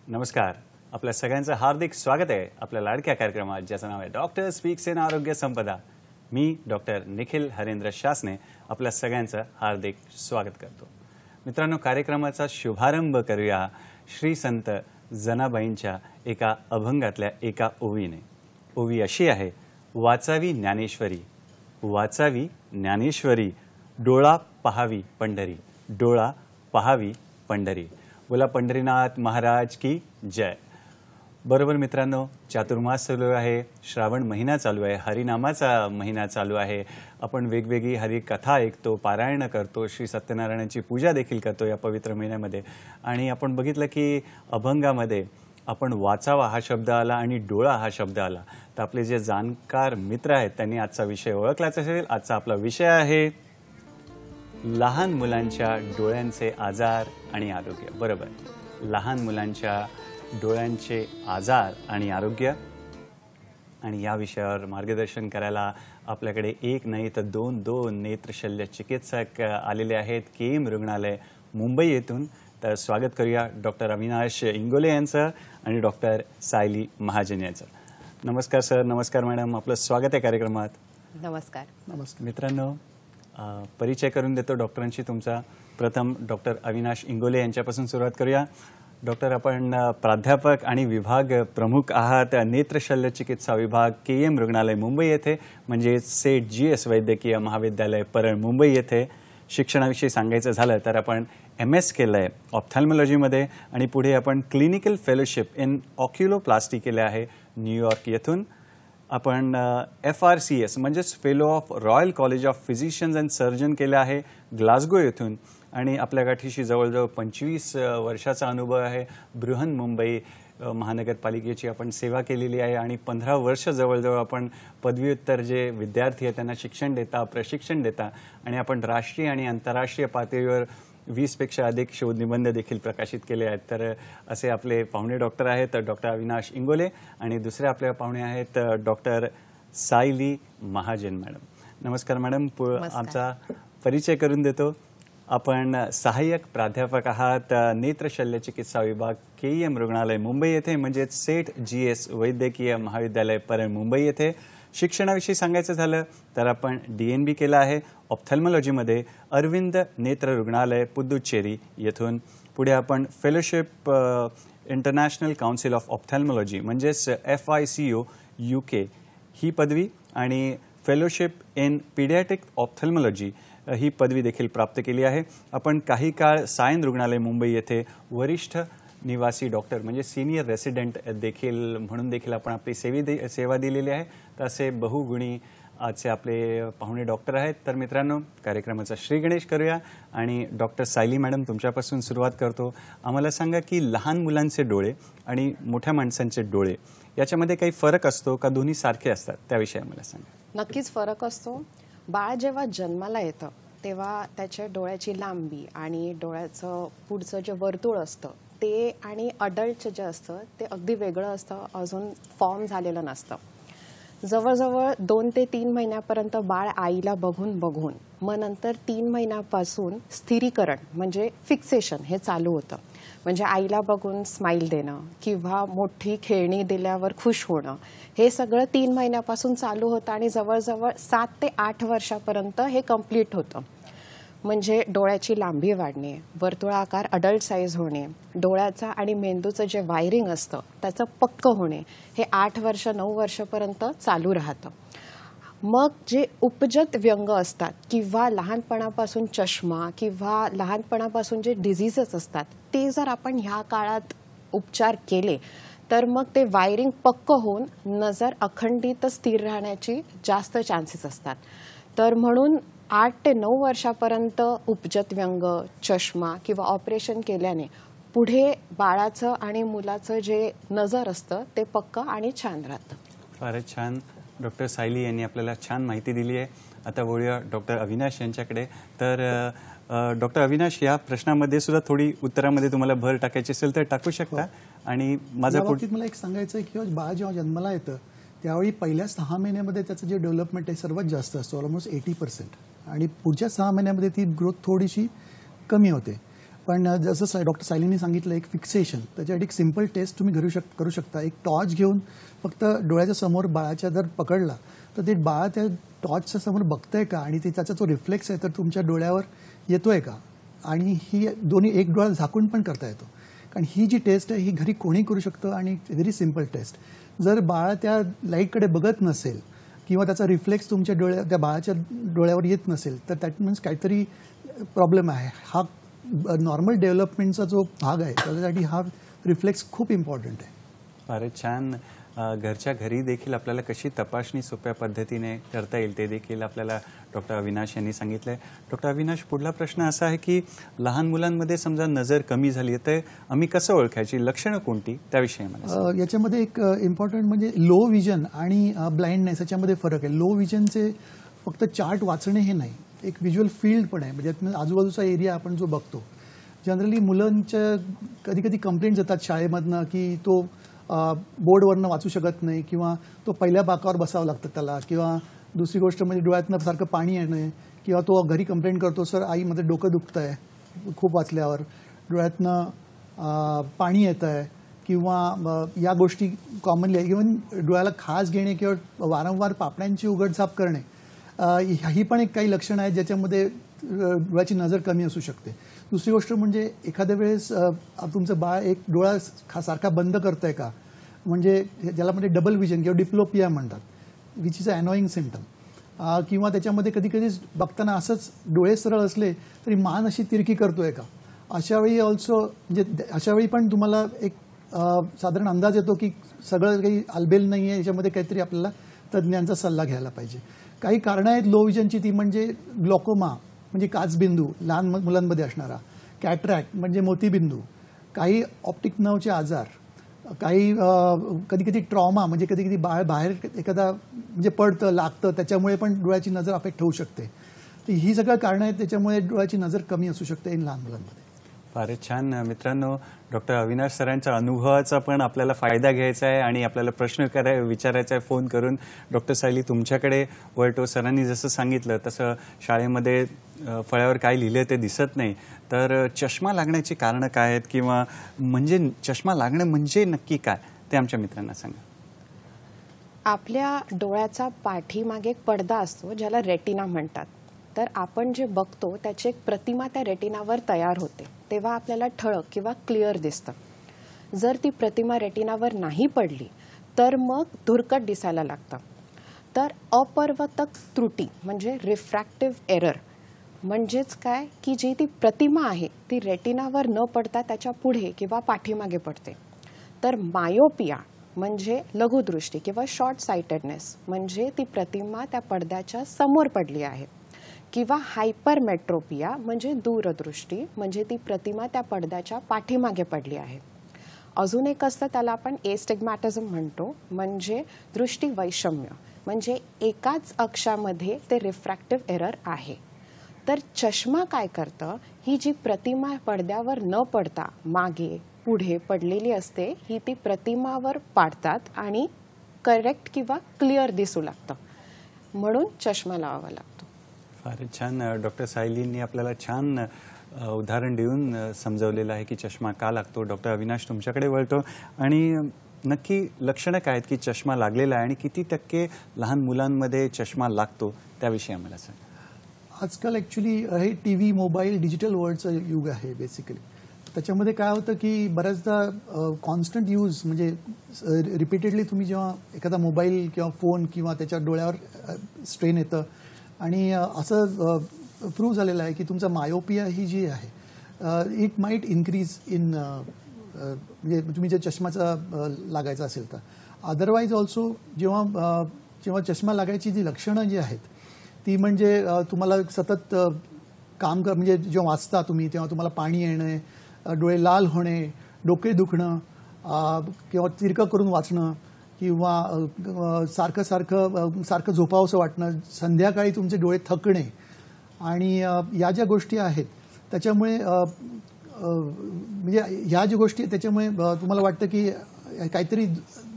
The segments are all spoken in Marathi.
नमस्कार, आपल्या सगळ्यांचं हार्दिक स्वागत आहे आपल्या लाडक्या कार्यक्रमात ज्याचं नाव आहे डॉक्टर स्पीक्स इन आरोग्य संपदा। मी डॉक्टर निखिल हरेंद्र शासने आपल्या सगळ्यांचं हार्दिक स्वागत करतो। मित्रांनो, कार्यक्रमाचा शुभारंभ करूया श्री संत जनाबाईंच्या एका अभंगातल्या एका ओवीने। ओवी अशी आहे, वाचावी ज्ञानेश्वरी, वाचावी ज्ञानेश्वरी, डोळा पहावी पंढरी, डोळा पहावी पंढरी। बोला पंढरीनाथ महाराज की जय। बरोबर मित्रांनो, चातुर्मास चालू आहे, श्रावण महिना चालू आहे, हरिनामाचा महिना चालू आहे। आपण वेगवेगळी हरिकथा ऐकतो, पारायण करतो, श्री सत्यनारायणाची पूजा देखील करतो या पवित्र महिन्यामध्ये। आणि आपण बघितलं की अभंगामध्ये आपण वाचावा हा शब्द आला आणि डोळा हा शब्द आला। तर आपले जे जाणकार मित्र आहेत त्यांनी आजचा विषय ओळखलाच असेल। आजचा आपला विषय आहे लहान मुलांच्या डोळ्यांचे आजार आणि आरोग्य। बरोबर, लहान मुलांच्या डोळ्यांचे आजार आणि आरोग्य। आणि या विषयावर मार्गदर्शन करायला आपल्याकडे एक नाही तर दोन नेत्रशल्य चिकित्सक आलेले आहेत केएम रुग्णालय मुंबई येथून। तर स्वागत करूया डॉक्टर अविनाश इंगोले यांचं आणि डॉक्टर सायली महाजन यांचं। नमस्कार सर, नमस्कार मॅडम, आपलं स्वागत आहे कार्यक्रमात। नमस्कार। नमस्कार मित्रांनो, परिचय करून देतो डॉक्टरांशी तुमचा। प्रथम डॉक्टर अविनाश इंगोले यांच्यापासून सुरुवात करूया। डॉक्टर, आपण प्राध्यापक आणि विभाग प्रमुख आहात नेत्रशल्य चिकित्सा विभाग केएम रुग्णालय मुंबई येथे, म्हणजे सेठ जीएस वैद्यकीय महाविद्यालय परळ मुंबई येथे। शिक्षणाविषयी सांगायचं झालं तर आपण MS केलं आहे ऑप्थॅल्मॉलॉजीमध्ये आणि पुढे आपण क्लिनिकल फेलोशिप इन ऑक्युलोप्लास्टी केले आहे न्यूयॉर्क येथून। आपण FRCS म्हणजेच fellow of royal college of physicians and surgeon केले आहे ग्लासगो येथून। आणि आपल्या गाठीशी जवळजवळ 25 वर्षाचा अनुभव आहे। बृहन्मुंबई महानगरपालिकेची आपण सेवा केलेली आहे आणि 15 वर्ष जवळजवळ आपण पदव्युत्तर जे विद्यार्थी आहेत त्यांना शिक्षण देता, प्रशिक्षण देता। आणि आपण राष्ट्रीय आणि आंतरराष्ट्रीय पातळीवर 20 पेक्षा अधिक शोध निबंध देखील प्रकाशित केले आहेत। तर असे आपले पाहुणे डॉक्टर आहेत डॉक्टर अविनाश इंगोले आणि दुसरे आपले पाहुणे आहेत डॉक्टर सायली महाजन मॅडम। नमस्कार मॅडम, आमचा परिचय करून देतो। आपण सहाय्यक प्राध्यापक आहात नेत्रशल्य चिकित्सा विभाग केएम रुग्णालय मुंबई येथे, म्हणजे सेठ जीएस वैद्यकीय महाविद्यालय परळ मुंबई येथे। शिक्षणाविषयी सांगायचं झालं तर आपण DNB केला आहे ऑप्थॅल्मॉलॉजीमध्ये अरविंद नेत्र रुग्णालय पुदुच्चेरी येथून। पुढे आपण फेलोशिप इंटरनॅशनल काउन्सिल ऑफ ऑप्थॅल्मॉलॉजी म्हणजेच FICO UK ही पदवी आणि फेलोशिप इन पीडियाट्रिक ऑप्थॅल्मॉलॉजी ही पदवी देखील प्राप्त केली आहे। आपण काही काळ सायन रुग्णालय मुंबई येथे वरिष्ठ निवासी डॉक्टर म्हणजे सिनियर रेसिडेंट देखील म्हणून देखील आपण आपली सेवा दिलेली आहे। तर असे बहुगुणी आजचे आपले पाहुणे डॉक्टर आहेत। तर मित्रांनो, कार्यक्रमाचा श्री गणेश करूया आणि डॉक्टर सायली मॅडम तुमच्यापासून सुरुवात करतो। आम्हाला सांगा की लहान मुलांचे डोळे आणि मोठ्या माणसांचे डोळे याच्यामध्ये काही फरक असतो का, दोन्ही सारखे असतात, त्याविषयी आम्हाला सांगा। नक्कीच फरक असतो। बाळ जेव्हा जन्माला येतं तेव्हा त्याच्या डोळ्याची लांबी आणि डोळ्याचं पुढचं जे वर्तुळ असतं ते आणि अडल्टचं जे असतं ते अगदी वेगळं असतं, अजून फॉर्म झालेलं नसतं। जवळजवळ 2 ते 3 महिन्यापर्यंत बाळ आईला बघून मग नंतर 3 महिन्यापासून स्थिरीकरण म्हणजे फिक्सेशन हे चालू होतं। म्हणजे आईला बघून स्माईल देणं किंवा मोठी खेळणी दिल्यावर खुश होणं हे सगळं 3 महिन्यापासून चालू होतं आणि जवळजवळ 7 ते 8 वर्षापर्यंत हे कंप्लीट होतं। म्हणजे डोळ्याची लांबी वाढणे, वर्तुळाकार अडल्ट साईज होणे, डोळ्याचा आणि मेंदूचं जे वायरिंग असतं त्याचं पक्क होणे हे 8 वर्ष 9 वर्षापर्यंत चालू राहतं। मग जे उपजत व्यंग असतात किंवा लहानपणापासून चष्मा किंवा लहानपणापासून जे डिझिजेस असतात ते जर आपण ह्या काळात उपचार केले तर मग ते वायरिंग पक्क होऊन नजर अखंडित स्थिर राहण्याची जास्त चान्सेस असतात. तर म्हणून 8 ते 9 वर्षापर्यंत उपजत व्यंग, चष्मा किंवा ऑपरेशन केल्याने पुढे बाळाचं आणि मुलाचं जे नजर असतं ते पक्क आणि छान राहतं. फारच छान. डॉक्टर सायली यांनी आपल्याला छान माहिती दिली आहे. आता वळूया डॉक्टर अविनाश यांच्याकडे. तर डॉक्टर अविनाश, या प्रश्नामध्ये सुद्धा थोडी उत्तरामध्ये तुम्हाला भर टाकायची असेल तर टाकू शकता. आणि माझा मला एक सांगायचं आहे की बाळ जेव्हा जन्माला येतं त्यावेळी पहिल्या 6 महिन्यामध्ये त्याचं जे डेव्हलपमेंट आहे सर्वात जास्त असतो, ऑलमोस्ट 80%. आणि पुढच्या 6 महिन्यामध्ये ती ग्रोथ थोडीशी कमी होते. पण जसं डॉक्टर सायलींनी सांगितलं, एक फिक्सेशन, त्याच्यासाठी एक सिम्पल टेस्ट तुम्ही करू शकता. एक टॉर्च घेऊन फक्त डोळ्याच्या समोर बाळाच्या जर पकडला तर ते बाळ त्या टॉर्चच्या समोर बघतंय का आणि त्याचा जो रिफ्लेक्स आहे तर तुमच्या डोळ्यावर येतोय का. आणि ही दोन्ही एक डोळा झाकून पण करता येतो. कारण ही जी टेस्ट आहे ही घरी कोणी करू शकतं आणि व्हेरी सिम्पल टेस्ट. जर बाळ त्या लाईटकडे बघत नसेल किंवा त्याचा रिफ्लेक्स तुमच्या त्या बाळाच्या डोळ्यावर येत नसेल तर दॅट मीन्स काहीतरी प्रॉब्लेम आहे. हा नॉर्मल डेव्हलपमेंटचा जो भाग आहे त्याच्यासाठी हा रिफ्लेक्स खूप इम्पॉर्टंट आहे. फारच छान. घरच्या घरी देखील आपल्याला कशी तपासणी सोप्या पद्धतीने करता येईल ते देखील आपल्याला डॉक्टर अविनाश यांनी सांगितलंय. डॉक्टर अविनाश, पुढला प्रश्न असा आहे की लहान मुलांमध्ये समजा नजर कमी झाली तर आम्ही कसं ओळखायची, लक्षणं कोणती, त्याविषयी मला याच्यामध्ये एक इम्पॉर्टंट म्हणजे लो विजन आणि ब्लाइंडनेस याच्यामध्ये फरक आहे. लो विजनचे फक्त चार्ट वाचणे हे नाही, एक व्हिज्युअल फील्ड पण आहे. म्हणजे आजूबाजूचा एरिया आपण जो बघतो. जनरली मुलांच्या कधी कधी कंप्लेंट्स येतात शाळेमधनं की तो बोर्डवरनं वाचू शकत नाही किंवा तो पहिल्या बाकावर बसावं लागतं त्याला, किंवा दुसरी गोष्ट म्हणजे डोळ्यातनं सारखं पाणी येणं, किंवा तो घरी कंप्लेंट करतो, सर आई माझं डोकं दुखतंय खूप वाचल्यावर, डोळ्यातनं पाणी येत आहे, किंवा या गोष्टी कॉमनली आहे. इव्हन डोळ्याला खाज घेणे किंवा वारंवार पापण्यांची उघडझाप करणे, ही पण एक काही लक्षणं आहेत ज्याच्यामध्ये डोळ्याची नजर कमी असू शकते. दुसरी गोष्ट म्हणजे एखाद्या वेळेस तुमचं बाळ एक डोळा सारखा बंद करतंय का, म्हणजे ज्याला म्हणजे डबल विजन किंवा डिप्लोपिया म्हणतात, विच इज अ अनॉईंग सिम्पटम. किंवा त्याच्यामध्ये कधी कधी बघताना असंच डोळे सरळ असले तरी मान अशी तिरकी करतोय का. अशावेळी म्हणजे अशावेळी पण तुम्हाला एक साधारण अंदाज येतो की सगळं काही आलबेल नाही आहे, याच्यामध्ये काहीतरी आपल्याला तज्ज्ञांचा सल्ला घ्यायला पाहिजे. काही कारणं आहेत लो विजनची, ती म्हणजे ग्लॉकोमा म्हणजे काचबिंदू लहान मुलांमध्ये असणारा, कॅटरॅक्ट म्हणजे मोतीबिंदू, काही ऑप्टिक नर्वचे आजार, काही कधी कधी ट्रॉमा म्हणजे कधी कधी बाळ बाहेर एखादा म्हणजे पडतं लागतं त्याच्यामुळे पण डोळ्याची नजर अफेक्ट होऊ शकते. तर ही सगळं कारणं आहेत त्याच्यामुळे डोळ्याची नजर कमी असू शकते लहान मुलांमध्ये. फारच छान. मित्रांनो, डॉक्टर अविनाश सरांच्या अनुभवाचा पण आपल्याला फायदा घ्यायचा आहे आणि आपल्याला प्रश्न विचारायचा आहे फोन करून. डॉक्टर सायली, तुमच्याकडे वळतो. सरांनी जसं सांगितलं तसं शाळेमध्ये फळ्यावर काय लिहिलं ते दिसत नाही, तर चष्मा लागण्याची कारणं काय आहेत, किंवा म्हणजे चष्मा लागणं म्हणजे नक्की काय, ते आमच्या मित्रांना सांगा. आपल्या डोळ्याचा पाठीमागे एक पडदा असतो ज्याला रेटिना म्हणतात. तर आपण जे बघतो त्याची एक प्रतिमा त्या रेटिनावर तयार होते, तेव्हा आपल्याला ठळक किंवा क्लिअर दिसतं. जर ती प्रतिमा रेटिनावर नाही पडली तर मग धुरकट दिसायला लागतं. तर अपवर्तक त्रुटी म्हणजे रिफ्रॅक्टिव्ह एरर म्हणजेच काय की जी ती प्रतिमा आहे ती रेटिनावर न पडता त्याच्या पुढे किंवा पाठीमागे पडते. तर मायोपिया म्हणजे लघुदृष्टी किंवा शॉर्ट साइटेडनेस म्हणजे ती प्रतिमा त्या पडद्याच्या समोर पडली आहे, किंवा हायपरमेट्रोपिया म्हणजे दूरदृष्टी म्हणजे ती प्रतिमा त्या पडद्याच्या पाठीमागे पडली आहे. अजून एक असतं त्याला आपण एस्टिग्मॅटिझम म्हणतो, म्हणजे दृष्टी वैषम्य म्हणजे एकाच अक्षामध्ये ते रिफ्रॅक्टिव्ह एरर आहे. तर चष्मा काय करतं, ही जी प्रतिमा पडद्यावर न पडता मागे पुढे पडलेली असते ही ती प्रतिमावर पाडतात आणि करेक्ट किंवा क्लिअर दिसू लागतं, म्हणून चष्मा लावावा लागतो. फारच छान. डॉक्टर सायलींनी आपल्याला छान उदाहरण देऊन समजवलेलं आहे की चष्मा का लागतो. डॉक्टर अविनाश, तुमच्याकडे वळतो आणि नक्की लक्षणं काय आहेत की चष्मा लागलेला आहे आणि किती टक्के लहान मुलांमध्ये चष्मा लागतो त्याविषयी आम्हाला सांगा. आजकाल ॲक्च्युली हे TV मोबाईल डिजिटल वर्ल्डचं युग आहे बेसिकली. त्याच्यामध्ये काय होतं की बऱ्याचदा कॉन्स्टंट यूज म्हणजे रिपीटेडली तुम्ही जेव्हा एखादा मोबाईल किंवा फोन किंवा त्याच्या डोळ्यावर स्ट्रेन येतं आणि असं प्रूव्ह झालेलं आहे की तुमचा मायोपिया ही जी आहे इट माइट इन्क्रीज इन म्हणजे तुम्ही जर चष्माचा लागायचा असेल तर अदरवाईज ऑल्सो जेव्हा चष्मा लागायची जी लक्षणं जी आहेत ती म्हणजे तुम्हाला सतत काम म्हणजे जेव्हा वाचता तुम्ही तेव्हा तुम्हाला पाणी येणे, डोळे लाल होणे, डोके दुखणं किंवा तिरकं करून वाचणं किंवा सारखं झोपावंसं वाटणं, संध्याकाळी तुमचे डोळे थकणे आणि या ज्या गोष्टी आहेत त्याच्यामुळे म्हणजे ह्या ज्या गोष्टी आहेत त्याच्यामुळे तुम्हाला वाटतं की काहीतरी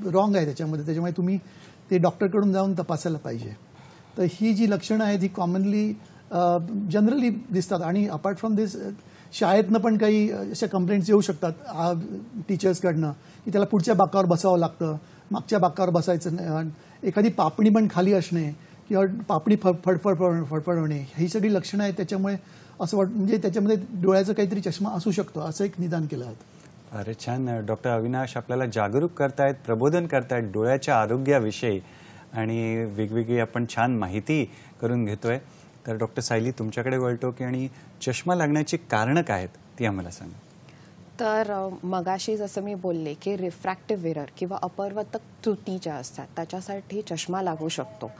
रॉंग आहे त्याच्यामुळे तुम्ही ते डॉक्टरकडून जाऊन तपासायला पाहिजे. तर ही जी लक्षणं आहेत ही कॉमनली जनरली दिसतात आणि अपार्ट फ्रॉम दिस शाळेतनं पण काही अशा कंप्लेंट्स येऊ शकतात टीचर्सकडनं की त्याला पुढच्या बाकावर बसावं लागतं, मागच्या बाकावर बसायचं नाही, एखादी पापणी पण खाली असणे किंवा पापणी फडफड होणे ही सगळी लक्षणं आहेत. त्याच्यामुळे असं म्हणजे त्याच्यामध्ये डोळ्याचा काहीतरी चष्मा असू शकतो असं एक निदान केलं आहे. अरे छान. डॉक्टर अविनाश आपल्याला जागरूक करतायत, प्रबोधन करतायत डोळ्याच्या आरोग्याविषयी आणि वेगवेगळी आपण छान माहिती करून घेतोय. तर डॉक्टर सायली तुमच्याकडे वळतो की आणि चष्मा लागण्याची कारणं काय आहेत ती आम्हाला सांगा. तर मगाशी जसं मी बोलले की रिफ्रॅक्टिव्ह एरर किंवा अपवर्तक त्रुटी ज्या असतात त्याच्यासाठी चष्मा लागू शकतो.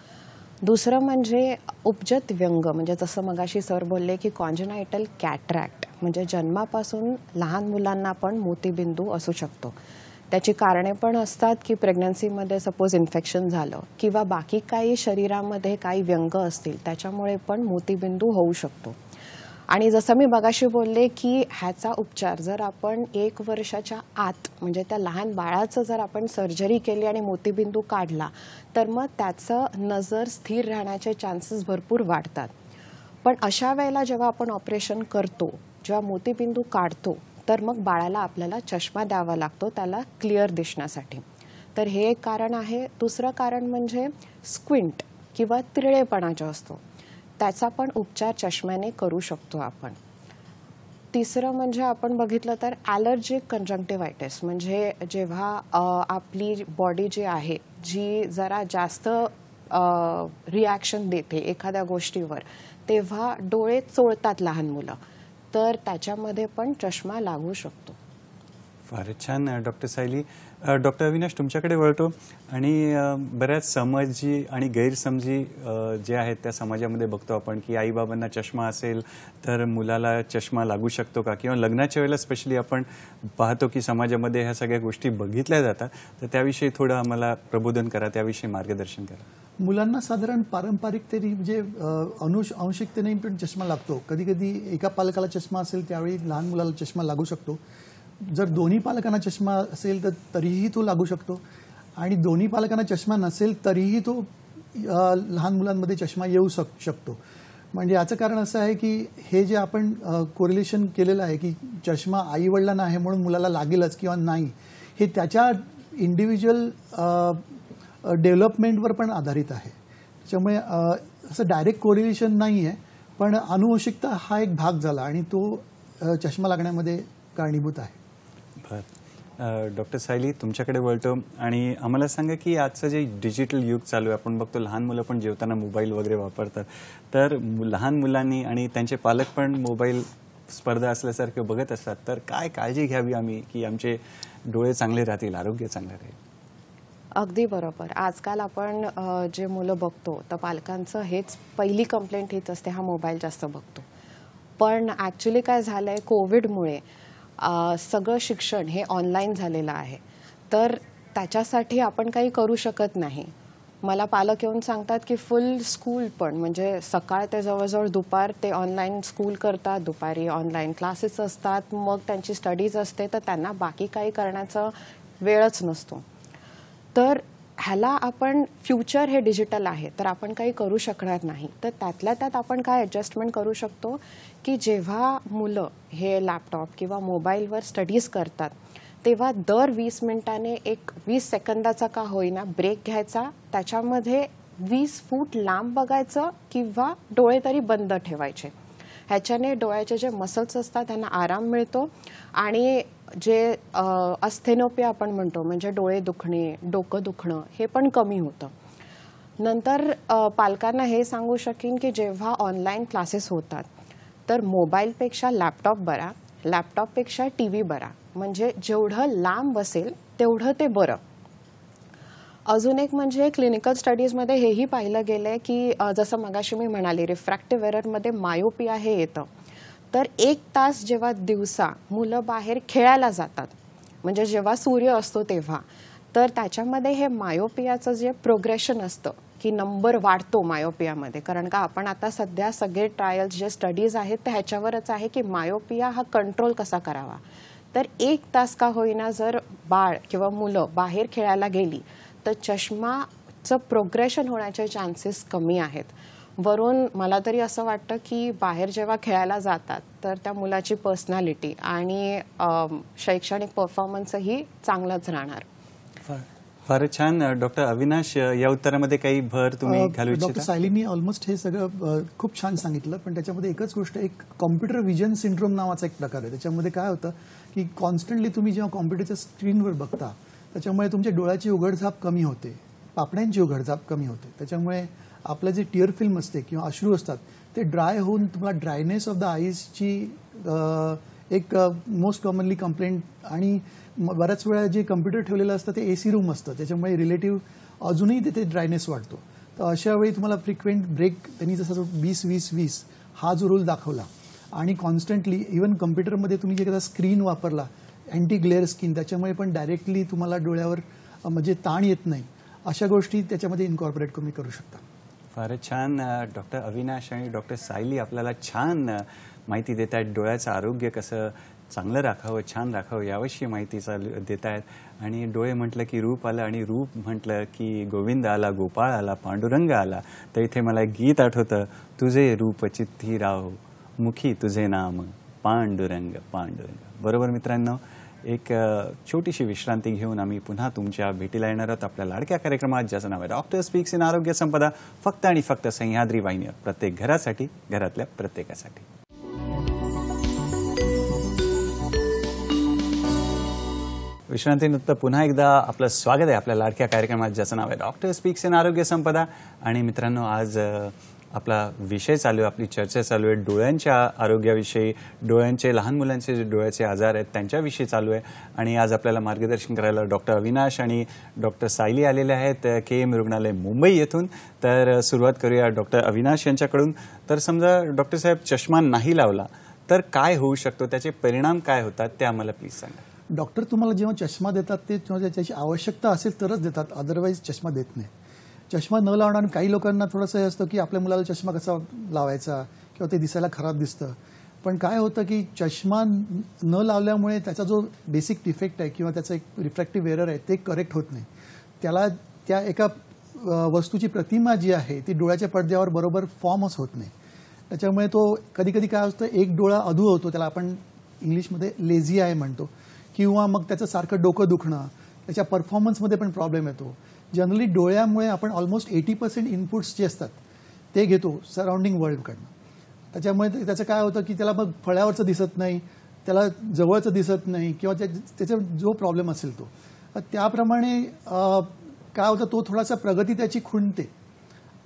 दुसरं म्हणजे उपजत व्यंग म्हणजे जसं मगाशी सर बोलले की कॉन्जेनायटल कॅटरॅक्ट म्हणजे जन्मापासून लहान मुलांना पण मोतीबिंदू असू शकतो. त्याची कारणे पण असतात की प्रेग्नन्सीमध्ये सपोज इन्फेक्शन झालं किंवा बाकी काही शरीरामध्ये काही व्यंग असतील त्याच्यामुळे पण मोतीबिंदू होऊ शकतो. आणि जसं मी मगाशी बोलले की ह्याचा उपचार जर आपण 1 वर्षाच्या आत म्हणजे त्या लहान बाळाचं जर आपण सर्जरी केली आणि मोतीबिंदू काढला तर मग त्याचं नजर स्थिर राहण्याचे चान्सेस भरपूर वाढतात. पण अशा वेळेला जेव्हा आपण ऑपरेशन करतो, जेव्हा मोतीबिंदू काढतो तर मग बाळाला आपल्याला चष्मा द्यावा लागतो त्याला क्लिअर दिसण्यासाठी. तर हे एक कारण आहे. दुसरं कारण म्हणजे स्क्विंट किंवा तिरळेपणा जो असतो त्याचा पण उपचार चष्म्याने करू शकतो आपण. तिसरं म्हणजे आपण बघितलं तर ॲलर्जिक कंजंक्टिव्हायटिस म्हणजे जेव्हा आपली बॉडी जी आहे जी जरा जास्त रिॲक्शन देते एखाद्या गोष्टीवर तेव्हा डोळे चोळतात लहान मुलं, तर त्याच्यामध्ये पण चष्मा लागू शकतो. फारच छान डॉक्टर सायली. डॉक्टर अविनाश तुमच्याकडे वळतो आणि बऱ्याच समजी आणि गैरसमजी जे आहेत त्या समाजामध्ये बघतो आपण की आईबाबांना चष्मा असेल तर मुलाला चष्मा लागू शकतो का, किंवा लग्नाच्या वेळेला स्पेशली आपण पाहतो की समाजामध्ये ह्या सगळ्या गोष्टी बघितल्या जातात. तर त्याविषयी थोडं आम्हाला प्रबोधन करा, त्याविषयी मार्गदर्शन करा. मुलांना साधारण पारंपरिक तरी म्हणजे आंशिकतेने पण चष्मा लागतो. कधी कधी एका पालकाला चष्मा असेल त्यावेळी लहान मुलाला चष्मा लागू शकतो. जर दोन्ही पालकांना चष्मा असेल तर तरीही तो लागू शकतो आणि दोन्ही पालकांना चष्मा नसेल तरीही तो लहान मुलांमध्ये चष्मा येऊ शकतो. म्हणजे याचं कारण असं आहे की हे जे आपण कोरिलेशन केलेलं आहे की चष्मा आईवडिलांना आहे म्हणून मुलाला लागेलच किंवा नाही, हे त्याच्या इंडिव्हिज्युअल डेव्हलपमेंटवर पण आधारित आहे. त्याच्यामुळे असं डायरेक्ट कोरिलेशन नाही आहे, पण आनुवंशिकता हा एक भाग झाला आणि तो चष्मा लागण्यामध्ये कारणीभूत आहे. डॉक्टर सायली तुमच्याकडे वळतो आणि आम्हाला सांगा की आजचं जे डिजिटल युग चालू आहे, आपण बघतो लहान मुलं पण जेवताना मोबाईल वगैरे वापरतात. तर लहान मुलांनी आणि त्यांचे पालक पण मोबाईल स्पर्धा असल्यासारखे बघत असतात. तर काय काळजी घ्यावी आम्ही की आमचे डोळे चांगले राहतील, आरोग्य चांगलं राहील? अगदी बरोबर. आजकाल आपण जे मुलं बघतो तर पालकांचं हेच पहिली कंप्लेंट हीच असते, हा मोबाईल जास्त बघतो. पण ॲक्च्युली काय झालं आहे, कोविडमुळे सगळं शिक्षण हे ऑनलाईन झालेलं आहे. तर त्याच्यासाठी आपण काही करू शकत नाही. मला पालक येऊन सांगतात की फुल स्कूल पण म्हणजे सकाळ ते जवळजवळ दुपार ते ऑनलाईन स्कूल करतात, दुपारी ऑनलाईन क्लासेस असतात, मग त्यांची स्टडीज असते, तर त्यांना बाकी काही करण्याचा वेळच नसतो. तर ह्याला आपण फ्युचर हे डिजिटल आहे तर आपण काही करू शकणार नाही. तर त्यातल्या त्यात आपण काय ॲडजस्टमेंट करू शकतो की जेव्हा मुलं हे लॅपटॉप किंवा मोबाईलवर स्टडीज करतात तेव्हा दर 20 मिनिटाने एक 20 सेकंदाचा का होईना ब्रेक घ्यायचा, त्याच्यामध्ये 20 फूट लांब बघायचं किंवा डोळे तरी बंद ठेवायचे. ह्याच्याने डोळ्याचे जे मसल्स असतात त्यांना आराम मिळतो आणि जे अस्थेनोपिया आपण म्हणतो म्हणजे डोळे दुखणे, डोकं दुखणं हे पण कमी होतं. नंतर पालकांना हे सांगू शकीन की जेव्हा ऑनलाईन क्लासेस होतात तर मोबाईलपेक्षा लॅपटॉप बरा, लॅपटॉपपेक्षा टीव्ही बरा. म्हणजे जेवढं लांब असेल तेवढं ते बरं. अजून एक म्हणजे क्लिनिकल स्टडीजमध्ये हेही पाहिलं गेलंय की जसं मगाशी मी म्हणाले रिफ्रॅक्टिव्ह एररमध्ये मायोपिया हे येतं. तर 1 तास जेव्हा दिवसा मुलं बाहेर खेळायला जातात म्हणजे जेव्हा सूर्य असतो तेव्हा, तर त्याच्यामध्ये हे मायोपियाचं जे प्रोग्रेशन असतं की नंबर वाढतो मायोपियामध्ये. कारण का आपण आता सध्या सगळे ट्रायल्स जे स्टडीज आहेत ते ह्याच्यावरच आहे की मायोपिया हा कंट्रोल कसा करावा. तर 1 तास का होईना जर बाळ किंवा मुलं बाहेर खेळायला गेली तर चष्माचं प्रोग्रेशन होण्याचे चान्सेस कमी आहेत. वरून मला तरी असं वाटतं की बाहेर जेव्हा खेळायला जातात तर त्या मुलाची पर्सनॅलिटी आणि शैक्षणिक परफॉर्मन्सही चांगलाच राहणार. फारच छान. डॉक्टर अविनाश, या उत्तरामध्ये काही भर तुम्ही घालू डॉक्टर इच्छिता? सायलीनी ऑलमोस्ट हे सगळं खूप छान सांगितलं, पण त्याच्यामध्ये एकच गोष्ट, एक कॉम्प्युटर विजन सिंड्रोम नावाचा एक प्रकार आहे. त्याच्यामध्ये काय होतं की कॉन्स्टंटली तुम्ही जेव्हा कॉम्प्युटरच्या स्क्रीनवर बघता त्याच्यामुळे तुमच्या डोळ्याची उघडझाप कमी होते, पापण्यांची उघडझाप कमी होते. त्याच्यामुळे आपलं जे टिअर फिल्म असते किंवा अश्रू असतात ते ड्राय होऊन तुम्हाला ड्रायनेस ऑफ द आईजची एक मोस्ट कॉमनली कंप्लेंट. आणि बऱ्याच वेळा जे कम्प्युटर ठेवलेलं असतं ते AC रूम असतं, त्याच्यामुळे रिलेटिव्ह अजूनही तिथे ड्रायनेस वाढतो. तर अशा वेळी तुम्हाला फ्रिक्वेंट ब्रेक, त्यांनी जसा 20-20-20 हा जो रूल दाखवला आणि कॉन्स्टंटली इव्हन कम्प्युटरमध्ये तुम्ही जे एखादा स्क्रीन वापरला अँटी ग्लेअर स्किन, त्याच्यामुळे पण डायरेक्टली तुम्हाला डोळ्यावर म्हणजे ताण येत नाही, अशा गोष्टी त्याच्यामध्ये इन्कॉर्पोरेट तुम्ही करू शकता. फारच छान. डॉक्टर अविनाश आणि डॉक्टर सायली आपल्याला छान माहिती देत आहेत. डोळ्याचं आरोग्य कसं चांगलं राखावं, छान राखावं याविषयी माहिती देत आहेत. आणि डोळे म्हटलं की रूप आलं आणि रूप म्हटलं की गोविंद आला, गोपाळ आला, पांडुरंग आला. तर इथे मला एक गीत आठवतं, तुझे रूप चित्ती राहो, मुखी तुझे नाम, पांडुरंग पांडुरंग. बरोबर मित्रांनो, एक छोटीशी विश्रांती घेऊन आम्ही पुन्हा तुमच्या भेटीला येणार आहोत आपल्या लाडक्या कार्यक्रमात, ज्याचं नाव आहे डॉक्टर स्पीक्स इन आरोग्य संपदा, फक्त आणि फक्त सह्याद्री वाहिनीवर, प्रत्येक घरासाठी, घरातल्या प्रत्येकासाठी. विश्रांतीनंतर पुन्हा एकदा आपलं स्वागत आहे आपल्या लाडक्या कार्यक्रमात, ज्याचं नाव आहे डॉक्टर स्पीक्स इन आरोग्य संपदा. आणि मित्रांनो, आज आपला विषय चालू आहे, आपली चर्चा चालू आहे डोळ्यांच्या आरोग्याविषयी, डोळ्यांचे, लहान मुलांचे जे डोळ्याचे आजार आहेत त्यांच्याविषयी चालू आहे. आणि आज आपल्याला मार्गदर्शन करायला डॉक्टर अविनाश आणि डॉक्टर सायली आलेले आहेत KM रुग्णालय मुंबई येथून. तर सुरुवात करूया डॉक्टर अविनाश यांच्याकडून. तर समजा डॉक्टर साहेब चष्मा नाही लावला तर काय होऊ शकतो, त्याचे परिणाम काय होतात ते आम्हाला प्लीज सांगा. डॉक्टर तुम्हाला जेव्हा चष्मा देतात ते त्याची आवश्यकता असेल तरच देतात, अदरवाईज चष्मा देत नाही. चष्मा न लावणार, काही लोकांना थोडंसं हे असतं की आपल्या मुलाला चष्मा कसा लावायचा किंवा ते दिसायला खराब दिसतं. पण काय होतं की चष्मा न लावल्यामुळे त्याचा जो बेसिक डिफेक्ट आहे किंवा त्याचा एक रिफ्रॅक्टिव्ह एरर आहे ते करेक्ट होत नाही. त्याला त्या एका वस्तूची प्रतिमा जी आहे ती डोळ्याच्या पडद्यावर बरोबर फॉर्मच होत नाही. त्याच्यामुळे तो कधी कधी काय असतं, एक डोळा अधू होतो, त्याला आपण इंग्लिशमध्ये लेझी आय म्हणतो, किंवा मग त्याचं सारखं डोकं दुखणं, त्याच्या परफॉर्मन्समध्ये पण प्रॉब्लेम येतो. जनरली डोळ्यामुळे आपण ऑलमोस्ट 80% इनपुट्स जे असतात ते घेतो सराउंडिंग वर्ल्डकडनं. त्याच्यामुळे त्याचं काय होतं की त्याला मग फळ्यावरचं दिसत नाही, त्याला जवळचं दिसत नाही, किंवा त्याचा जो प्रॉब्लेम असेल तो त्याप्रमाणे काय होतं, तो थोडासा प्रगती त्याची खुंटते.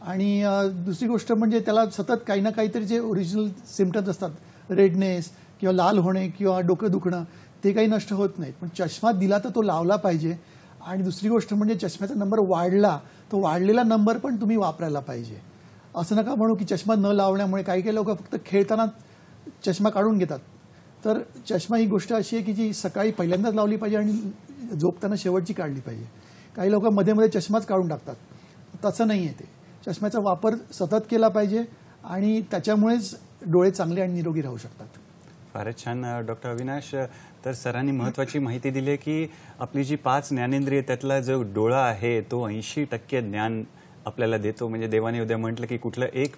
आणि दुसरी गोष्ट म्हणजे त्याला सतत काही ना काहीतरी जे ओरिजिनल सिम्पटम्स असतात, रेडनेस किंवा लाल होणे किंवा डोकं दुखणं, ते काही नष्ट होत नाहीत. पण चष्मा दिला तर तो लावला पाहिजे. आणि दुसरी गोष्ट म्हणजे चष्म्याचा नंबर वाढला, तो वाढलेला नंबर पण तुम्ही वापरायला पाहिजे. असं नका म्हणू की चष्मा न लावण्यामुळे, काही काही लोक फक्त खेळताना चष्मा काढून घेतात. तर चष्मा ही गोष्ट अशी आहे की जी सकाळी पहिल्यांदाच लावली पाहिजे आणि झोपताना शेवटची काढली पाहिजे. काही लोक मध्ये मध्ये चष्माच काढून टाकतात, तसं नाही आहे. ते चष्म्याचा वापर सतत केला पाहिजे आणि त्याच्यामुळेच डोळे चांगले आणि निरोगी राहू शकतात. फारच छान डॉक्टर अविनाश. तर सरांनी महत्त्वाची माहिती दिली आहे की आपली जी 5 ज्ञानेंद्रिय त्यातला जो डोळा आहे तो 80% ज्ञान आपल्याला देतो. म्हणजे देवाने उद्या म्हटलं की कुठलं एक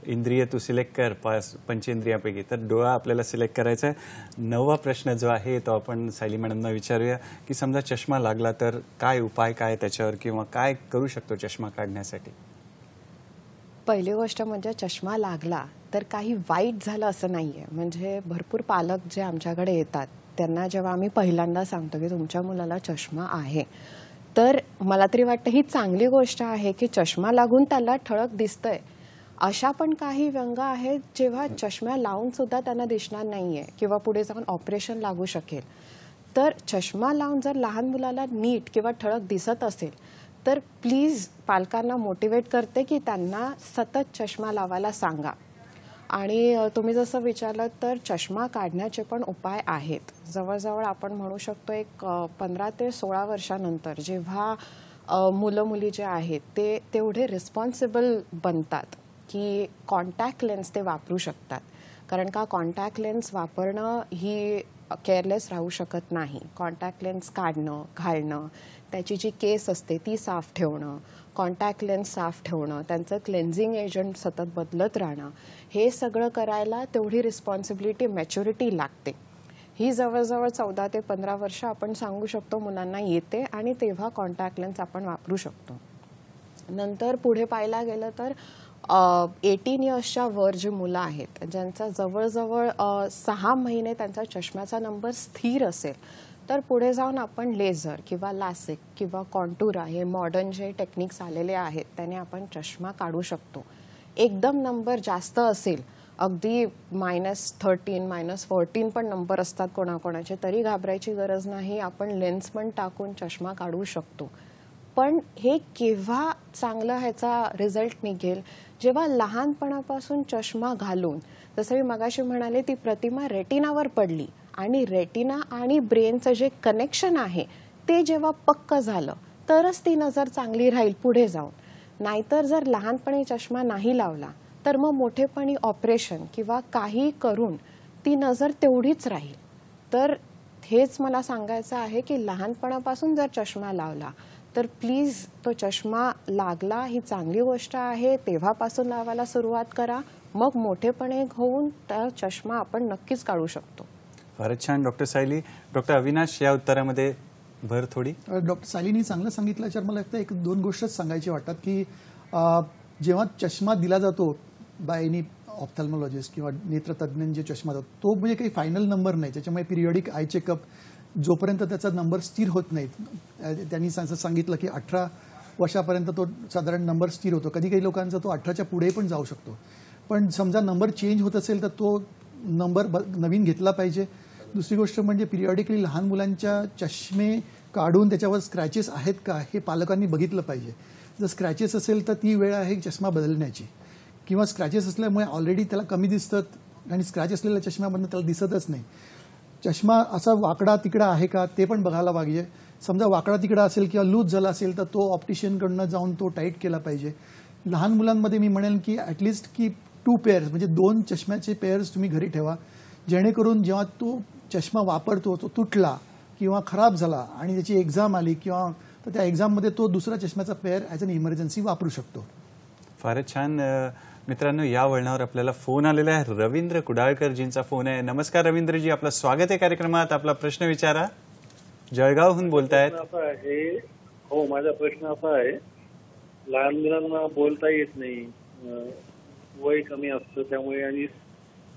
इंद्रिय तू सिलेक्ट कर 5 पंचेंद्रियापैकी, तर डोळा आपल्याला सिलेक्ट करायचा आहे. 9वा प्रश्न जो आहे तो आपण सायली मॅडमना विचारूया की समजा चष्मा लागला तर काय उपाय, काय त्याच्यावर, किंवा काय करू शकतो चष्मा काढण्यासाठी. पहिली गोष्ट म्हणजे चष्मा लागला तर तर काही वाईट झालं असं नाही आहे. म्हणजे भरपूर पालक जे आमच्याकडे येतात त्यांना जेव्हा आम्ही पहिल्यांदा सांगतो की तुमच्या मुलाला चष्मा आहे, तर मला तरी वाटतं ही चांगली गोष्ट आहे की चष्मा लागून त्याला ठळक दिसतंय. अशा पण काही व्यंग आहेत जेव्हा चष्मा लावून सुद्धा त्यांना दिसणार नाहीये किंवा पुढे जाऊन ऑपरेशन लागू शकेल. तर चष्मा लावून जर लहान मुलाला नीट किंवा ठळक दिसत असेल तर प्लीज पालकांना मोटिवेट करते की त्यांना सतत चष्मा लावायला सांगा. आणि तुम्ही जसं विचारलं तर चष्मा काढण्याचे पण उपाय आहेत. जवळजवळ आपण म्हणू शकतो एक 15 ते 16 वर्षानंतर जेव्हा मुलं मुली जे आहेत ते तेवढे रिस्पॉन्सिबल बनतात की कॉन्टॅक्ट लेन्स ते वापरू शकतात. कारण का कॉन्टॅक्ट लेन्स वापरणं ही केअरलेस राहू शकत नाही. कॉन्टॅक्ट लेन्स काढणं, घालणं, त्याची जी केस असते ती साफ ठेवणं, कॉन्टॅक्ट लेन्स साफ ठेवणं, त्यांचं क्लेन्झिंग एजंट सतत बदलत राहणं, हे सगळं करायला तेवढी रिस्पॉन्सिबिलिटी, मॅच्युरिटी लागते. ही जवळजवळ 14 ते 15 वर्ष आपण सांगू शकतो मुलांना येते आणि तेव्हा कॉन्टॅक्ट लेन्स आपण वापरू शकतो. नंतर पुढे पाहायला गेलं तर 18 इयर्सच्या वर जी मुलं आहेत ज्यांचा जवळजवळ 6 महिने त्यांचा चष्म्याचा नंबर स्थिर असेल तर पुढे जाऊन आपण लेझर किंवा लासिक किंवा कॉन्टुरा हे मॉडर्न जे टेक्निक्स आलेले आहेत त्याने आपण चष्मा काढू शकतो. एकदम नंबर जास्त असेल, अगदी -13, -14 पण नंबर असतात कोणाकोणाचे, तरी घाबरायची गरज नाही. आपण लेन्स पण टाकून चष्मा काढू शकतो. पण हे केव्हा चांगलं ह्याचा रिझल्ट निघेल, जेव्हा लहानपणापासून चष्मा घालून, जसं मी मगाशी म्हणाले, ती प्रतिमा रेटिनावर पडली आणि रेटिना आणि ब्रेनचं जे कनेक्शन आहे ते जेव्हा पक्क झालं तरच ती नजर चांगली राहील पुढे जाऊन. नाहीतर जर लहानपणी चष्मा नाही लावला तर मग मोठेपणी ऑपरेशन किंवा काही करून ती नजर तेवढीच राहील. तर हेच मला सांगायचं आहे की लहानपणापासून जर चष्मा लावला तर प्लीज तो चष्मा लागला ही चांगली गोष्ट आहे, तेव्हापासून लावायला सुरुवात करा. मग मोठेपणे होऊन त्या चष्मा आपण नक्कीच काढू शकतो. फारच छान डॉक्टर सायली. डॉक्टर अविनाश, या उत्तरामध्ये भर थोडी. डॉक्टर सायलीनी चांगलं सांगितलं. तर मला वाटतं एक दोन गोष्टच सांगायची वाटतात की जेव्हा चष्मा दिला जातो बाय एनी ऑप्थॅल्मॉलॉजिस्ट किंवा नेत्रतज्ञांचे चष्मा जातो तो म्हणजे काही फायनल नंबर नाही. त्याच्यामुळे पिरियडिक आय चेकअप जोपर्यंत त्याचा नंबर स्थिर होत नाही, त्यांनी सांगितलं की 18 वर्षापर्यंत तो साधारण नंबर स्थिर होतो. कधी काही लोकांचा तो 18च्या पुढे पण जाऊ शकतो. पण समजा नंबर चेंज होत असेल तर तो नंबर नवीन घेतला पाहिजे. दुसरी गोष्ट म्हणजे पिरियडिकली लहान मुलांच्या चष्मे काढून त्याच्यावर स्क्रॅचेस आहेत का हे पालकांनी बघितलं पाहिजे. जर स्क्रॅचेस असेल तर ती वेळ आहे चष्मा बदलण्याची, किंवा स्क्रॅचेस असल्यामुळे ऑलरेडी त्याला कमी दिसतात आणि स्क्रॅच असलेल्या चष्म्यामधून त्याला दिसतच नाही. चष्मा असा वाकडा तिकडा आहे का ते पण बघायला पाहिजे. समजा वाकडा तिकडा असेल किंवा लूज झाला असेल तर तो ऑप्टिशियनकडनं जाऊन तो टाईट केला पाहिजे. लहान मुलांमध्ये मी म्हणेन की ॲटलिस्ट की 2 पेअर्स म्हणजे 2 चष्म्याचे पेअर्स तुम्ही घरी ठेवा, जेणेकरून जेव्हा तो चष्मा वापरतो तो तुटला किंवा खराब झाला आणि त्याची एक्झाम आली किंवा तर त्या एक्झाममध्ये तो दुसरा चष्म्याचा पेअर ॲज अन इमर्जन्सी वापरू शकतो. फारच छान. मित्रांनो, या वळणावर आपल्याला फोन आलेला आहे. रवींद्र कुडाळकरजींचा फोन आहे. नमस्कार रवींद्रजी, आपलं स्वागत आहे कार्यक्रमात. आपला प्रश्न विचारा. जळगावहून बोलतायत. हो, माझा प्रश्न असा आहे, लहान मुलांना बोलता येत नाही, वय कमी असतं त्यामुळे, आणि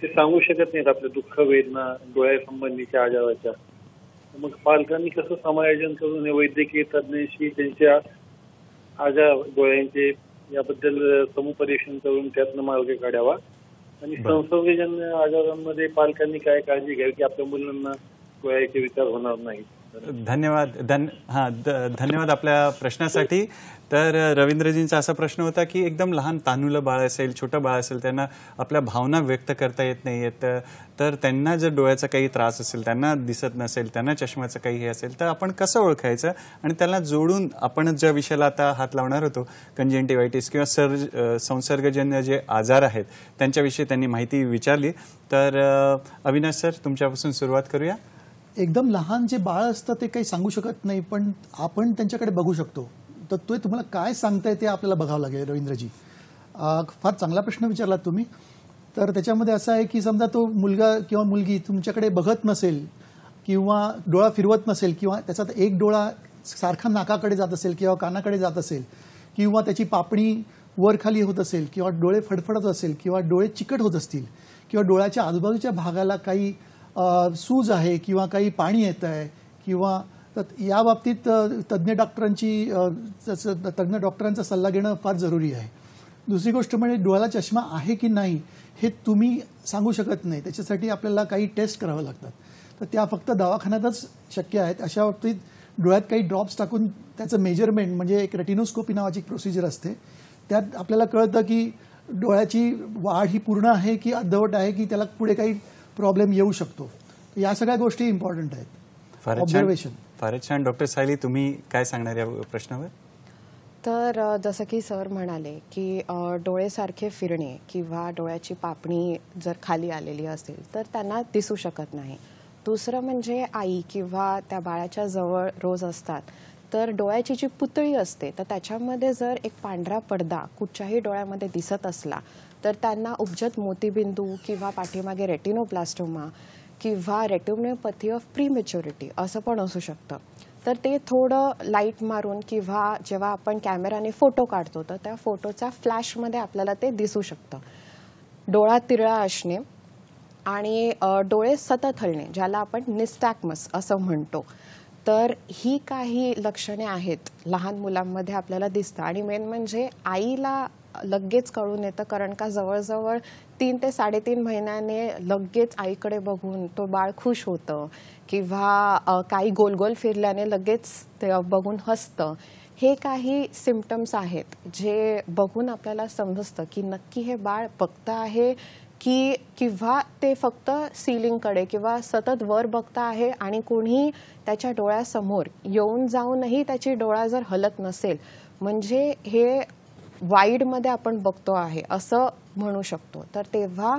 ते सांगू शकत नाहीत आपले दुःख वेदना डोळ्यासंबंधीच्या आजाराच्या. मग पालकांनी कसं समायोजन करून हे वैद्यकीय तज्ञांशी त्यांच्या आजार डोळ्यांचे याबद्दल समुपदेशन करून त्यातनं मार्ग काढावा, आणि संसर्गजन्य आजारांमध्ये पालकांनी काय काळजी घ्यावी की आपल्या मुलांना डोळ्याचे विकार होणार नाहीत. धन्यवाद. धन्यवाद आपल्या प्रश्नासाठी. तर रवींद्रजींचा असा प्रश्न होता की एकदम लहान तान्हुलं बाळ असेल, छोटं बाळ असेल, त्यांना आपल्या भावना व्यक्त करता येत नाहीयेत, तर त्यांना जर डोळ्याचा काही त्रास असेल, त्यांना दिसत नसेल, त्यांना चष्म्याचं काही हे असेल तर आपण कसं ओळखायचं, आणि त्यांना जोडून आपण ज्या विषयाला आता हात लावणार होतो, कंजंटिव्हायटिस किंवा संसर्गजन्य जे आजार आहेत त्यांच्याविषयी त्यांनी माहिती विचारली. तर अविनाश सर, तुमच्यापासून सुरुवात करूया. एकदम लहान जे बाळ असतं ते काही सांगू शकत नाही, पण आपण त्यांच्याकडे बघू शकतो. तर ते तुम्हाला काय सांगताय ते आपल्याला बघावं लागेल. रवींद्रजी, फार चांगला प्रश्न विचारलात तुम्ही. तर त्याच्यामध्ये असं आहे की समजा तो मुलगा किंवा मुलगी तुमच्याकडे बघत नसेल किंवा डोळा फिरवत नसेल किंवा त्याचा एक डोळा सारखा नाकाकडे जात असेल किंवा कानाकडे जात असेल किंवा त्याची पापणी वर खाली होत असेल किंवा डोळे फडफडत असेल किंवा डोळे चिकट होत असतील किंवा डोळ्याच्या आजूबाजूच्या भागाला काही सूज आहे किंवा काही पाणी येत आहे किंवा या बाबतीत तज्ज्ञ डॉक्टरांचा सल्ला घेणं फार जरुरी आहे. दुसरी गोष्ट म्हणजे डोळ्याला चष्मा आहे की नाही हे तुम्ही सांगू शकत नाही. त्याच्यासाठी आपल्याला काही टेस्ट कराव्या लागतात. तर त्या फक्त दवाखान्यातच शक्य आहेत. अशा बाबतीत डोळ्यात काही ड्रॉप्स टाकून त्याचं मेजरमेंट म्हणजे एक रेटिनोस्कोपी नावाची प्रोसिजर असते. त्यात आपल्याला कळतं की डोळ्याची वाढ ही पूर्ण आहे की अर्धवट आहे की त्याला पुढे काही प्रॉब्लेम येऊ शकतो. या सगळ्या गोष्टी इम्पॉर्टंट आहेत. ऑब्झर्वेशन. फारच छान. डॉक्टर सायली, तुम्ही काय सांगणार या प्रश्नावर? तर जसं की सर म्हणाले की डोळे सारखे फिरणे किंवा डोळ्याची पापणी जर खाली आलेली असेल तर त्यांना दिसू शकत नाही. दुसरं म्हणजे आई किंवा त्या बाळाच्या जवळ रोज असतात तर डोळ्याची जी पुतळी असते तर त्याच्यामध्ये जर एक पांढरा पडदा कुठच्याही डोळ्यामध्ये दिसत असला तर त्यांना उपजत मोतीबिंदू किंवा पाठीमागे रेटिनोब्लास्टोमा किंवा रेटिनोपॅथी ऑफ प्रीमॅच्युरिटी असं पण असू शकतं. तर ते थोडं लाईट मारून किंवा जेव्हा आपण कॅमेराने फोटो काढतो तर त्या फोटोचा फ्लॅशमध्ये आपल्याला ते दिसू शकतं. डोळा तिरळा असणे आणि डोळे सतत हलणे ज्याला आपण निस्टॅग्मस असं म्हणतो. तर ही काही लक्षणे आहेत लहान मुलांमध्ये आपल्याला दिसतं आणि मेन म्हणजे आईला लगेच कळून येतं कारण का जवळजवळ 3 ते 3.5 महिन्याने लगेच आईकडे बघून तो बाळ खुश होतं किंवा काही गोल गोल फिरल्याने लगेच ते बघून हसतं. हे काही सिम्पटम्स आहेत जे बघून आपल्याला समजतं की नक्की हे बाळ बघतं आहे की किंवा ते फक्त सिलिंगकडे किंवा सतत वर बघता आहे आणि कोणी त्याच्या डोळ्यासमोर येऊन जाऊनही त्याची डोळा जर हलत नसेल म्हणजे हे वाईडमध्ये आपण बघतो आहे असं म्हणू शकतो. तर तेव्हा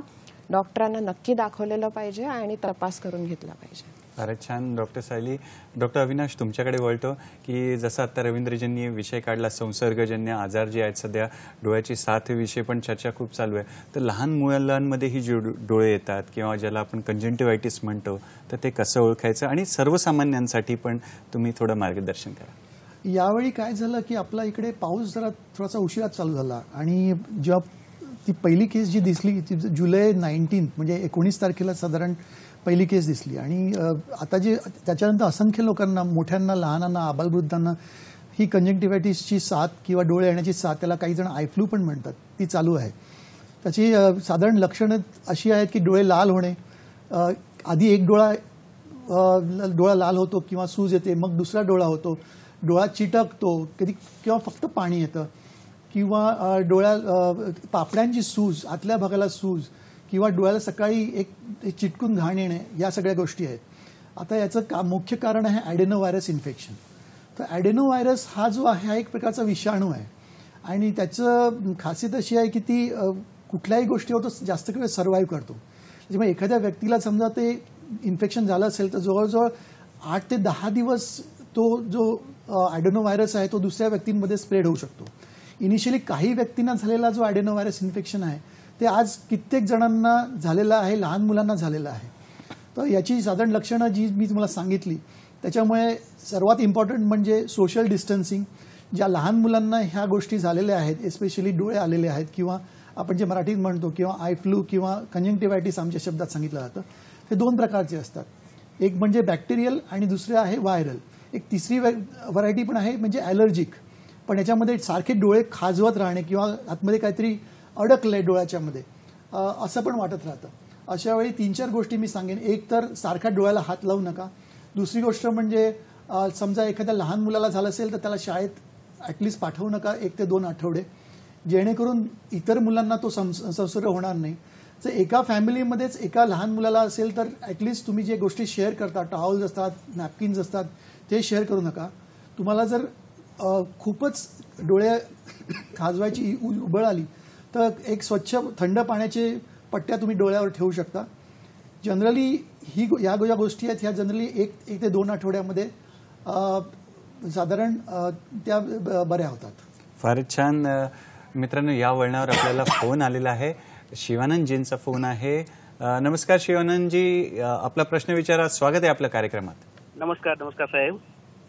डॉक्टरांना नक्की दाखवलेलं पाहिजे आणि तपास करून घेतला पाहिजे. फारच छान. डॉक्टर सायली. डॉक्टर अविनाश, तुमच्याकडे वळतो की जसं आता रवींद्रजींनी विषय काढला संसर्गजन्य आजार जे आहेत सध्या डोळ्याची साथ विषयी पण चर्चा खूप चालू आहे. तर लहान मुलांमध्ये ही जे डोळे येतात किंवा ज्याला आपण कंजंक्टिव्हायटिस म्हणतो तर ते कसं ओळखायचं आणि सर्वसामान्यांसाठी पण तुम्ही थोडं मार्गदर्शन करा. यावेळी काय झालं की आपला इकडे पाऊस जरा थोडासा उशिरा चालू झाला आणि जेव्हा ती पहिली केस जी दिसली ती जुलै 19 म्हणजे 19 तारखेला साधारण पहिली केस दिसली आणि आता जे त्याच्यानंतर असंख्य लोकांना मोठ्यांना लहानांना आबालवृद्धांना ही कंजंक्टिव्हायटिसची साथ किंवा डोळे येण्याची साथ त्याला काही जण आय फ्लू पण म्हणतात ती चालू आहे. त्याची साधारण लक्षणं अशी आहेत की डोळे लाल होणे, आधी एक डोळा लाल होतो किंवा सूज येते, मग दुसरा डोळा होतो, डोळा चिटकतो कधी किंवा फक्त पाणी येतं किंवा पापड्यांची सूज, आतल्या भागाला सूज किंवा डोळ्याला सकाळी एक चिटकून घाण येणे, या सगळ्या गोष्टी आहेत. आता याचं मुख्य कारण आहे ॲडेनोव्हायरस इन्फेक्शन. तर ॲडेनोव्हायरस हा जो आहे हा एक प्रकारचा विषाणू आहे आणि त्याचं खासियत अशी आहे की ती कुठल्याही गोष्टीवर तो जास्त वेळ सर्व्हाइव्ह करतो. म्हणजे एखाद्या व्यक्तीला समजा ते इन्फेक्शन झालं असेल तर जवळजवळ 8 ते 10 दिवस तो जो ॲडेनोव्हायरस आहे तो दुसऱ्या व्यक्तींमध्ये स्प्रेड होऊ शकतो. इनिशियली काही व्यक्तींना झालेला जो ॲडेनोव्हायरस इन्फेक्शन आहे ते आज कित्येक जणांना झालेलं आहे, लहान मुलांना झालेलं आहे. तर याची साधारण लक्षणं जी मी तुम्हाला सांगितली त्याच्यामुळे सर्वात इम्पॉर्टंट म्हणजे सोशल डिस्टन्सिंग. ज्या लहान मुलांना ह्या गोष्टी झालेल्या आहेत, एस्पेशली डोळे आलेले आहेत किंवा आपण जे मराठीत म्हणतो किंवा आय फ्लू किंवा कंजंक्टिव्हायटिस आमच्या शब्दात सांगितलं जातं, हे 2 प्रकारचे असतात. एक म्हणजे बॅक्टेरियल आणि दुसरे आहे व्हायरल. एक तिसरी व्हरायटी पण आहे म्हणजे ॲलर्जिक. पण याच्यामध्ये सारखे डोळे खाजवत राहणे किंवा आतमध्ये काहीतरी अडकलंय डोळ्याच्यामध्ये असं पण वाटत राहतं. अशा वेळी 3-4 गोष्टी मी सांगेन. एक तर सारखा डोळ्याला हात लावू नका. दुसरी गोष्ट म्हणजे समजा एखाद्या लहान मुलाला झालं असेल तर त्याला शाळेत ॲटलिस्ट पाठवू नका 1 ते 2 आठवडे, जेणेकरून इतर मुलांना तो संसर्ग होणार नाही. जर एका फॅमिलीमध्येच एका लहान मुलाला असेल तर ॲटलिस्ट तुम्ही जे गोष्टी शेअर करता, टॉवल्स असतात, नॅपकिन्स असतात, ते शेअर करू नका. तुम्हाला जर खूपच डोळे खाजवायची उबळ आली तर एक स्वच्छ थंड पाण्याचे पट्ट्या तुम्ही डोळ्यावर ठेवू शकता. जनरली या ज्या गोष्टी आहेत ह्या जनरली 1 ते 2 आठवड्यामध्ये साधारण त्या बऱ्या होतात. फारच छान. मित्रांनो, या वळणावर आपल्याला फोन आलेला आहे. शिवानंदजींचा फोन आहे. नमस्कार शिवानंदजी, आपला प्रश्न विचारा. स्वागत आहे आपल्या कार्यक्रमात. नमस्कार साहेब.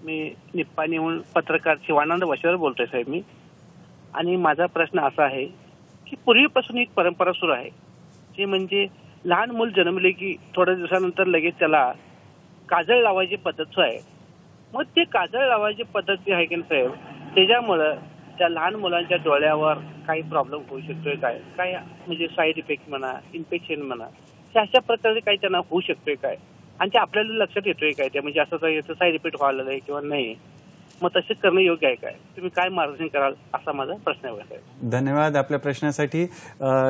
मी निप्पाणीहून पत्रकार शिवानंद वशेवर बोलतोय साहेब. मी आणि माझा प्रश्न असा आहे की पूर्वीपासून एक परंपरा सुरू आहे, जे म्हणजे लहान मूल जन्मले की थोड्या दिवसानंतर लगेच त्याला काजळ लावायची पद्धत सुरू आहे. मग ते काजळ लावायची पद्धत जी आहे की नाही साहेब, त्याच्यामुळं त्या लहान मुलांच्या डोळ्यावर काही प्रॉब्लेम होऊ शकतोय काय, काय म्हणजे साईड इफेक्ट म्हणा, इन्फेक्शन म्हणा, हे अशा प्रकारे काही त्यांना होऊ शकतोय काय, आणि ते आपल्याला लक्षात येतोय काय, त्या म्हणजे असं याचं साईड इफेक्ट व्हायला आहे किंवा नाही, मग तसे करणं योग्य आहे काय, तुम्ही काय मार्गदर्शन कराल असा माझा प्रश्न आहे. धन्यवाद आपल्या प्रश्नासाठी.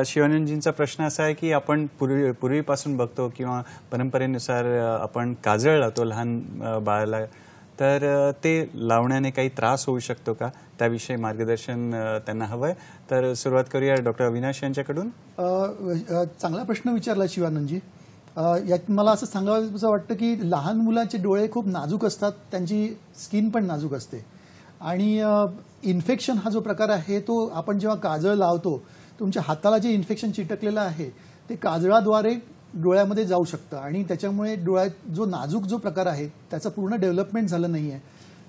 शिवानंदजींचा प्रश्न असा आहे की आपण पूर्वीपासून बघतो किंवा परंपरेनुसार आपण काजळ लावतो लहान बाळाला, तर ते लावण्याने काही त्रास होऊ शकतो का, त्याविषयी मार्गदर्शन त्यांना हवंय. तर सुरुवात करूया डॉक्टर अविनाश यांच्याकडून. चांगला प्रश्न विचारला शिवानंदजी. यात मला असं सांगावं वाटतं की लहान मुलांचे डोळे खूप नाजूक असतात, त्यांची स्किन पण नाजूक असते, आणि इन्फेक्शन हा जो प्रकार आहे तो आपण जेव्हा काजळ लावतो, तुमच्या हाताला जे इन्फेक्शन चिटकलेलं आहे ते काजळाद्वारे डोळ्यामध्ये जाऊ शकतं, आणि त्याच्यामुळे डोळ्यात जो नाजूक जो प्रकार आहे त्याचं पूर्ण डेव्हलपमेंट झालं नाही आहे,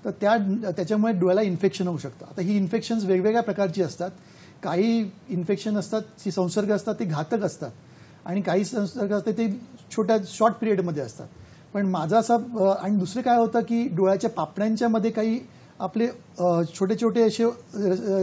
तर त्याच्यामुळे डोळ्याला इन्फेक्शन होऊ शकतं. आता ही इन्फेक्शन्स वेगवेगळ्या प्रकारची असतात. काही इन्फेक्शन असतात, जी संसर्ग असतात ते घातक असतात, आणि काही संसर्ग असतात ते छोट्या शॉर्ट पिरियडमध्ये असतात. पण माझा असा आणि दुसरे काय होतं की डोळ्याच्या पापण्यांच्या मध्ये काही आपले छोटे छोटे असे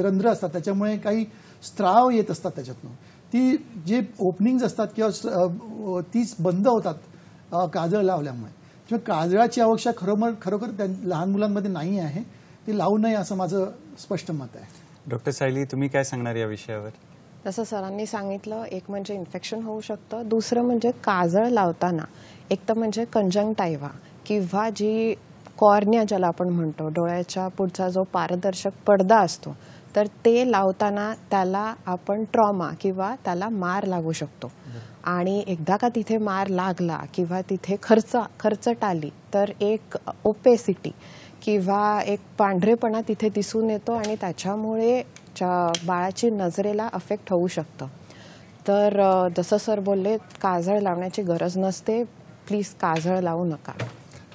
रंध्र असतात, त्याच्यामुळे काही स्त्राव येत असतात त्याच्यातनं. ती जे ओपनिंग्ज असतात किंवा तीच बंद होतात काजळ लावल्यामुळे. किंवा काजळाची आवश्यकता खरोखर लहान मुलांमध्ये नाही आहे, ते लावू नये असं माझं स्पष्ट मत आहे. डॉक्टर सायली, तुम्ही काय सांगणार या विषयावर? जसं सरांनी सांगितलं, एक म्हणजे इन्फेक्शन होऊ शकतं, दुसरं म्हणजे काजळ लावताना एक तर म्हणजे कंजंक्टायव्हा किंवा जी कॉर्निया ज्याला आपण म्हणतो, डोळ्याच्या पुढचा जो पारदर्शक पडदा असतो, तर ते लावताना त्याला आपण ट्रॉमा किंवा त्याला मार लागू शकतो. आणि एकदा का तिथे मार लागला किंवा तिथे खरचट आली तर एक ओपेसिटी किंवा एक पांढरेपणा तिथे दिसून येतो, आणि त्याच्यामुळे बाळाची नजरेला अफेक्ट होऊ शकतं. तर जसं सर बोलले, काजळ लावण्याची गरज नसते, प्लीज काजळ लावू नका.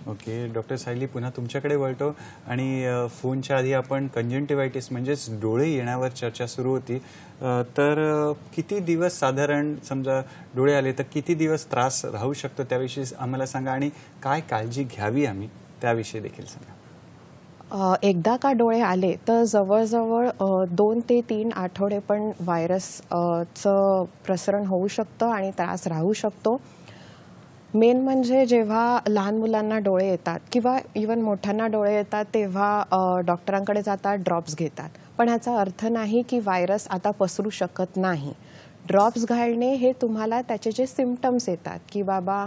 ओके, डॉक्टर सायली पुन्हा तुमच्याकडे वळतो. आणि फोनच्या आधी आपण कंजंटिव्हायटिस म्हणजेच डोळे येण्यावर चर्चा सुरू होती. तर किती दिवस साधारण समजा डोळे आले तर किती दिवस त्रास राहू शकतो त्याविषयी आम्हाला सांगा, आणि काय काळजी घ्यावी आम्ही त्याविषयी देखील सांगा. एकदा का डोळे आले तर जवळजवळ 2 ते 3 आठवडे पण व्हायरसचं प्रसरण होऊ शकतं आणि त्रास राहू शकतो. मेन म्हणजे जेव्हा लहान मुलांना डोळे येतात किंवा इवन मोठ्यांना डोळे येतात तेव्हा डॉक्टरांकडे जातात, ड्रॉप्स घेतात. पण ह्याचा अर्थ नाही की व्हायरस आता पसरू शकत नाही. ड्रॉप्स घालणे हे तुम्हाला त्याचे जे सिम्पटम्स येतात की बाबा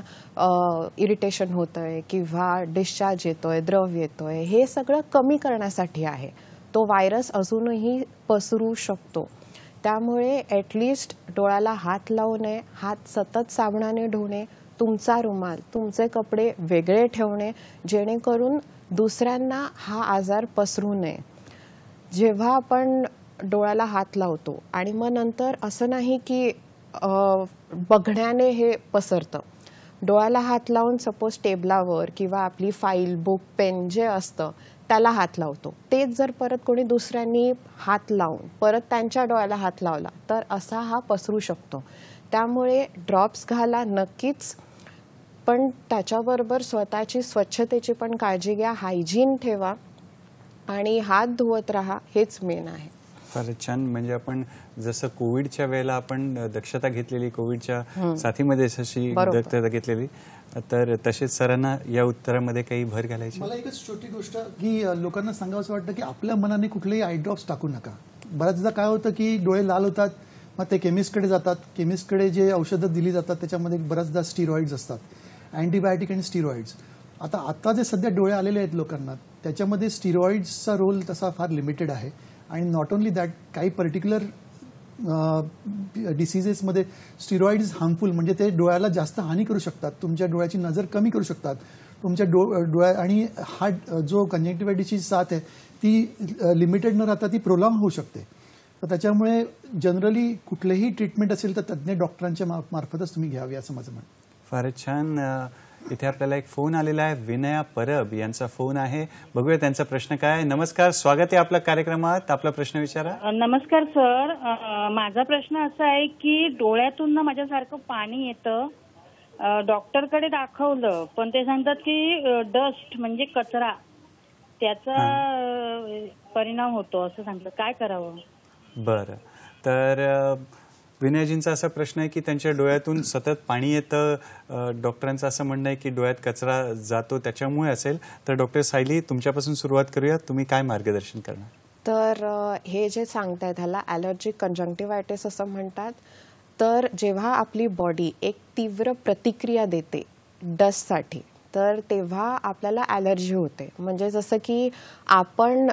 इरिटेशन होतंय किंवा डिस्चार्ज येतोय, द्रव येतोय, हे सगळं कमी करण्यासाठी आहे. तो व्हायरस अजूनही पसरू शकतो. त्यामुळे ॲटलिस्ट डोळ्याला हात लावू नये, हात सतत साबणाने धुणे, तुमचा रुमाल, तुमचे कपडे वेगळे ठेवणे, जेणेकरून दुसऱ्यांना हा आजार पसरू नये. जेव्हा आपण डोळ्याला हात लावतो आणि मग नंतर असं नाही की बघण्याने हे पसरतं. डोळ्याला हात लावून सपोज टेबलावर किंवा आपली फाईल, बुक, पेन जे असतं त्याला हात लावतो, तेच जर परत कोणी दुसऱ्यांनी हात लावून परत त्यांच्या डोळ्याला हात लावला तर असा हा पसरू शकतो. त्यामुळे ड्रॉप्स घाला नक्कीच, पण त्याच्याबरोबर स्वतःची स्वच्छतेची पण काळजी घ्या, हायजीन ठेवा आणि हात धुवत राहा, हेच मेन आहे. फारच छान. म्हणजे आपण जसं कोविडच्या वेळेला आपण दक्षता घेतलेली, कोविडच्या साथीमध्ये जशी दक्षता घेतलेली, तर तसेच सरांना या उत्तरामध्ये काही भर घालायची. मला एकच छोटी गोष्ट की लोकांना सांगावंसं वाटतं की आपल्या मनाने कुठलेही आय ड्रॉप्स टाकू नका. बऱ्याचदा काय होतं की डोळे लाल होतात, मग ते केमिस्टकडे जातात. केमिस्टकडे जे औषधं दिली जातात त्याच्यामध्ये बऱ्याचदा स्टिरॉइड्स असतात, अँटीबायोटिक आणि स्टिरॉइड्स. आता जे सध्या डोळे आलेले आहेत लोकांना, त्याच्यामध्ये स्टिरॉइड्सचा रोल तसा फार लिमिटेड आहे. आणि नॉट ओनली दॅट, काही पर्टिक्युलर डिसिजेसमध्ये स्टिरॉइड्स हार्मफुल, म्हणजे ते डोळ्याला जास्त हानी करू शकतात, तुमच्या डोळ्याची नजर कमी करू शकतात, तुमच्या डोळ्या आणि हा जो कंजंक्टिव्हायटिसची साथ आहे ती लिमिटेड न राहता ती प्रोलॉंग होऊ शकते. तर त्याच्यामुळे जनरली कुठलेही ट्रीटमेंट असेल तर तज्ज्ञ डॉक्टरांच्या मार्फतच तुम्ही घ्यावी असं माझं म्हणणं. फारच छान. इथे आपल्याला एक फोन आलेला आहे. विनया परब यांचा फोन आहे. बघूया त्यांचा प्रश्न काय आहे. नमस्कार, स्वागत आहे आपल्या कार्यक्रमात. आपला प्रश्न विचारा. नमस्कार सर. माझा प्रश्न असा आहे की डोळ्यातून ना माझ्यासारखं पाणी येतं. डॉक्टरकडे दाखवलं पण ते सांगतात की डस्ट म्हणजे कचरा त्याचा परिणाम होतो असं सांगतात. काय करावं? बरं, तर विनयजींचा असा प्रश्न आहे की त्यांच्या डोळ्यातून सतत पाणी येतं. डॉक्टरांचं असं म्हणणं आहे की डोळ्यात कचरा जातो त्याच्यामुळे असेल. तर डॉक्टर सायली, तुमच्यापासून सुरुवात करूया. तुम्ही काय मार्गदर्शन करणार? तर हे जे सांगतायत ह्याला ॲलर्जिक कंजंक्टिव्हायटिस असं म्हणतात. तर जेव्हा आपली बॉडी एक तीव्र प्रतिक्रिया देते डस्टसाठी, तर तेव्हा आपल्याला ॲलर्जी होते. म्हणजे जसं की आपण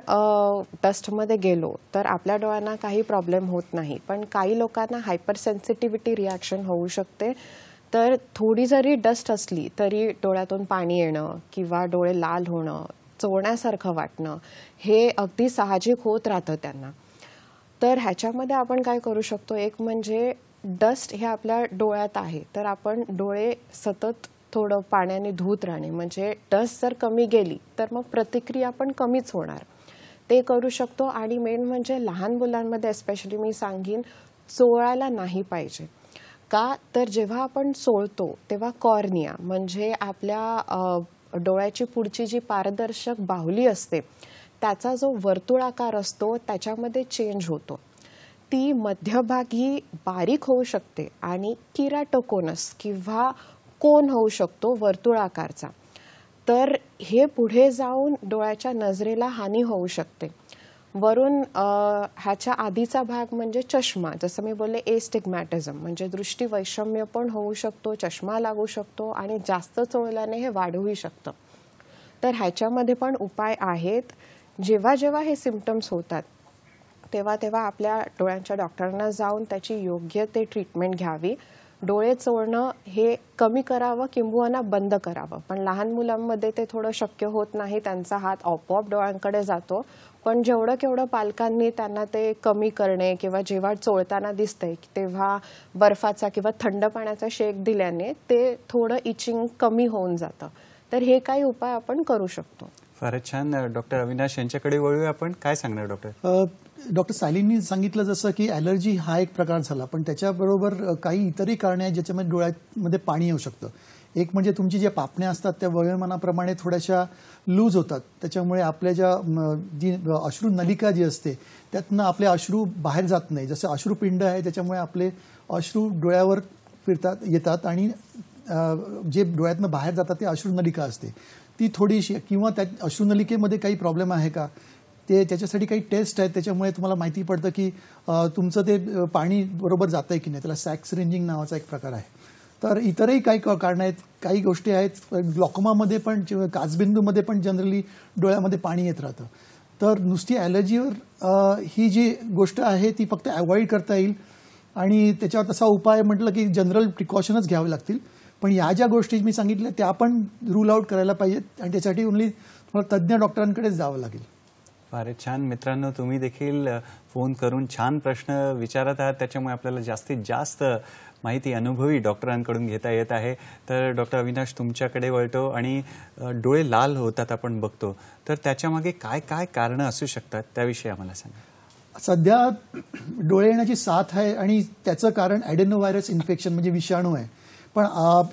डस्टमध्ये गेलो तर आपल्या डोळ्यांना काही प्रॉब्लेम होत नाही, पण काही लोकांना हायपर सेन्सिटिव्हिटी रिॲक्शन होऊ शकते. तर थोडी जरी डस्ट असली तरी डोळ्यातून पाणी येणं किंवा डोळे लाल होणं, चोळण्यासारखं वाटणं हे अगदी साहजिक होत राहतं त्यांना. तर ह्याच्यामध्ये आपण काय करू शकतो, एक म्हणजे डस्ट हे आपल्या डोळ्यात आहे तर आपण डोळे सतत थोडं पाण्याने धुत राहणे. म्हणजे डस्ट जर कमी गेली तर मग प्रतिक्रिया पण कमीच होणार, ते करू शकतो. आणि मेन म्हणजे लहान मुलांमध्ये स्पेशली मी सांगेन चोळायला नाही पाहिजे. का तर जेव्हा आपण चोळतो तेव्हा कॉर्निया म्हणजे आपल्या डोळ्याची पुढची जी पारदर्शक बाहुली असते त्याचा जो वर्तुळाकार असतो त्याच्यामध्ये चेंज होतो. ती मध्यभागी बारीक होऊ शकते आणि किराटोकोनस किंवा कोन होऊ शकतो वर्तुळाकारचा. तर हे पुढे जाऊन डोळ्याच्या नजरेला हानी होऊ शकते. वरून ह्याच्या आधीचा भाग म्हणजे चष्मा, जसं मी बोलले एस्टिग्मॅटिझम म्हणजे दृष्टीवैषम्य पण होऊ शकतो, चष्मा लागू शकतो आणि जास्त चोळल्याने हे वाढूही शकतं. तर ह्याच्यामध्ये पण उपाय आहेत. जेव्हा जेव्हा हे सिम्पटम्स होतात तेव्हा तेव्हा आपल्या डोळ्यांच्या डॉक्टरांना जाऊन त्याची योग्य ते ट्रीटमेंट घ्यावी. डोळे चोळणं हे कमी करावं किंबहुना बंद करावं. पण लहान मुलांमध्ये ते थोडं शक्य होत नाही, त्यांचा हात आपोआप डोळ्यांकडे जातो. पण जेवढं केवढं पालकांनी त्यांना ते कमी करणे किंवा जेव्हा चोळताना दिसतंय तेव्हा बर्फाचा किंवा थंड पाण्याचा शेक दिल्याने ते थोडं इचिंग कमी होऊन जातं. तर हे काही उपाय आपण करू शकतो. फारच छान. डॉक्टर अविनाश यांच्याकडे वळूया आपण. काय सांगणार डॉक्टर? डॉक्टर सायलींनी सांगितलं जसं की ॲलर्जी हा एक प्रकार झाला, पण त्याच्याबरोबर काही इतरही कारणे आहेत ज्याच्यामध्ये डोळ्यामध्ये पाणी येऊ शकतं. एक म्हणजे तुमची ज्या पापण्या असतात त्या वयोमानाप्रमाणे थोड्याशा लूज होतात. त्याच्यामुळे आपल्या जी अश्रू नलिका जी असते त्यातनं आपले अश्रू बाहेर जात नाही. जसं अश्रूपिंड आहे त्याच्यामुळे आपले अश्रू डोळ्यावर येतात आणि जे डोळ्यातनं बाहेर जातात ते अश्रूनलिका असते ती थोडीशी, किंवा त्या अश्रूनलिकेमध्ये काही प्रॉब्लेम आहे का ते त्याच्यासाठी काही टेस्ट आहेत. त्याच्यामुळे तुम्हाला माहिती पडतं की तुमचं ते पाणी बरोबर जातं आहे की नाही. त्याला सॅक सिरिंजिंग नावाचा एक प्रकार आहे. तर इतरही काही कारणं आहेत, काही गोष्टी आहेत. ग्लॉकोमामध्ये पण काचबिंदूमध्ये पण जनरली डोळ्यामध्ये पाणी येत राहतं. तर नुसती ॲलर्जीवर ही जी गोष्ट आहे ती फक्त अवॉइड करता येईल आणि त्याच्यावर तसा उपाय म्हटलं की जनरल प्रिकॉशनच घ्यावे लागतील. पण या ज्या गोष्टी मी सांगितल्या त्या पण रूल आउट करायला पाहिजेत आणि त्यासाठी ओन्ली तुम्हाला तज्ज्ञ डॉक्टरांकडेच जावं लागेल. फारच छान. मित्रांनो, तुम्ही देखील फोन करून छान प्रश्न विचारत आहात. त्याच्यामुळे आपल्याला जास्तीत जास्त माहिती अनुभवी डॉक्टरांकडून घेता येत आहे. तर डॉक्टर अविनाश, तुमच्याकडे वळतो. आणि डोळे लाल होतात आपण बघतो, तर त्याच्यामागे काय काय कारणं असू शकतात त्याविषयी आम्हाला सांगा. सध्या डोळे येण्याची साथ आहे आणि त्याचं कारण ॲडेनोव्हायरस इन्फेक्शन म्हणजे विषाणू आहे. पण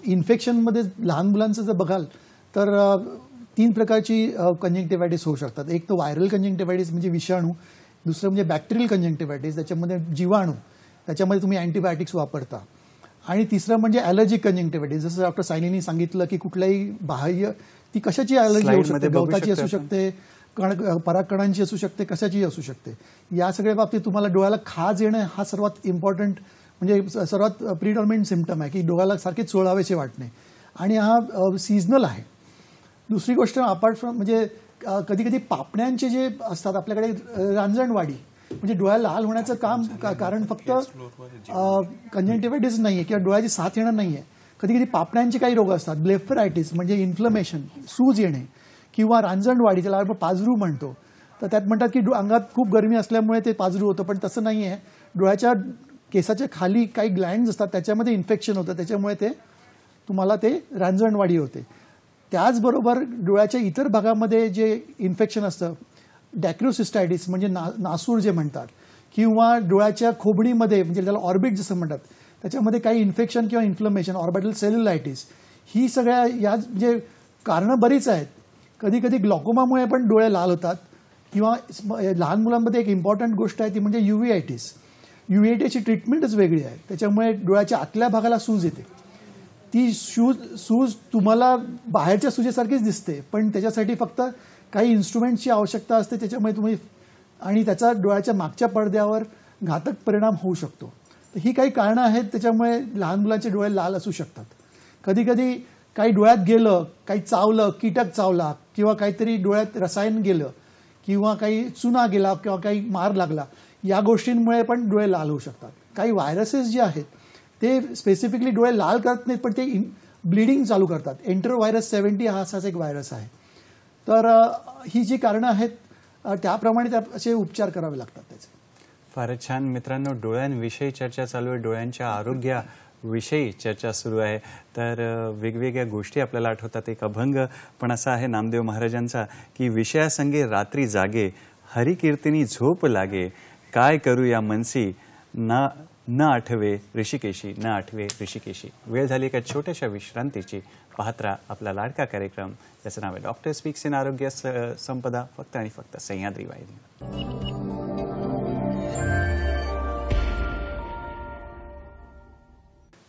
इन्फेक्शनमध्ये लहान मुलांचं जर बघाल तर 3 प्रकारची कंजंक्टिव्हायटिस होऊ शकतात. एक तर व्हायरल कंजंक्टिव्हायटिस म्हणजे विषाणू, दुसरं म्हणजे बॅक्टेरियल कंजंक्टिव्हायटिस त्याच्यामध्ये जीवाणू, त्याच्यामध्ये तुम्ही अँटीबायोटिक्स वापरता, आणि तिसरं म्हणजे ॲलर्जिक कंजंक्टिव्हायटिस. जसं डॉक्टर सायलींनी सांगितलं की कुठल्याही बाह्य ती कशाची ॲलर्जी होऊ शकते, गवताची असू शकते, परागकणांची असू शकते, कशाची असू शकते. या सगळ्या बाबतीत तुम्हाला डोळ्याला खाज येणं हा सर्वात इम्पॉर्टंट म्हणजे सर्वात प्रिडॉमिनंट सिम्पटम आहे की डोळ्याला सारखे चोळावेसे वाटणे, आणि हा सीझनल आहे. दुसरी गोष्ट अपार्ट फ्रॉम म्हणजे कधी कधी पापण्यांचे जे असतात आपल्याकडे रांजणवाडी म्हणजे डोळ्याला लाल होण्याचं काम कारण फक्त कंजंक्टिव्हायटिस नाही आहे किंवा डोळ्याची साथ येणं नाही आहे. कधी कधी पापण्यांचे काही रोग असतात, ब्लेफरायटिस म्हणजे इन्फ्लमेशन, सूज येणे किंवा रांजणवाडी, त्याला आपण पाझरू म्हणतो. तर त्यात म्हणतात की अंगात खूप गरमी असल्यामुळे ते पाझरू होतं, पण तसं नाही आहे. डोळ्याच्या केसाच्या खाली काही ग्लँड्स असतात त्याच्यामध्ये इन्फेक्शन होतं, त्याच्यामुळे ते तुम्हाला ते रांजणवाडी होते. त्याचबरोबर डोळ्याच्या इतर भागामध्ये जे इन्फेक्शन असतं, डॅक्रोसिस्टायटिस म्हणजे नासूर जे म्हणतात, किंवा डोळ्याच्या खोबणीमध्ये म्हणजे त्याला ऑर्बिट जसं म्हणतात, त्याच्यामध्ये काही इन्फेक्शन किंवा इन्फ्लमेशन, ऑर्बिटल सेल्युलायटिस, ही सगळ्या या म्हणजे कारणं बरीच आहेत. कधी कधी ग्लॉकोमामुळे पण डोळे लाल होतात, किंवा लहान मुलांमध्ये एक इम्पॉर्टंट गोष्ट आहे ती म्हणजे युव्हीआयटिस. युव्हीआयटिसची ट्रीटमेंटच वेगळी आहे. त्याच्यामुळे डोळ्याच्या आतल्या भागाला सूज येते. ती सूज तुम्हाला बाहेरच्या सुजेसारखीच दिसते, पण त्याच्यासाठी फक्त काही इन्स्ट्रुमेंटची आवश्यकता असते. त्याच्यामुळे तुम्ही आणि त्याचा डोळ्याच्या मागच्या पडद्यावर घातक परिणाम होऊ शकतो. तर ही काही कारणं आहेत, त्याच्यामुळे लहान मुलांचे डोळे लाल असू शकतात. कधी कधी काही डोळ्यात गेलं, काही चावलं, कीटक चावला, किंवा काहीतरी डोळ्यात रसायन गेलं, किंवा काही चुना गेला, किंवा काही मार लागला, या गोष्टींमुळे पण डोळे लाल होऊ शकतात. काही व्हायरसेस जे आहेत ते स्पेसिफिकली डोळे लाल करत नाहीत, पण ते ब्लिडिंग चालू करतात. एंटरव्हायरस 70 हा असाच एक व्हायरस आहे. तर ही जी कारणं आहेत त्याप्रमाणे असे उपचार करावे लागतात त्याचे. फारच छान. मित्रांनो, डोळ्यांविषयी चर्चा चालू आहे, डोळ्यांच्या आरोग्याविषयी चर्चा सुरू आहे. तर वेगवेगळ्या गोष्टी आपल्याला आठवतात. एक अभंग पण असा आहे नामदेव महाराजांचा की विषयासंगे रात्री जागे, हरिकीर्तिनी झोप लागे, काय करू या मनसी न आठवे ऋषिकेशी, न आठवे ऋषिकेशी. वेळ झाली एका छोट्याशा विश्रांतीची. पाहत राहा आपला लाडका कार्यक्रम, त्याचं नाव आहे डॉक्टर स्पीक्स इन आरोग्य संपदा, फक्त आणि फक्त सह्याद्री वाहिनी.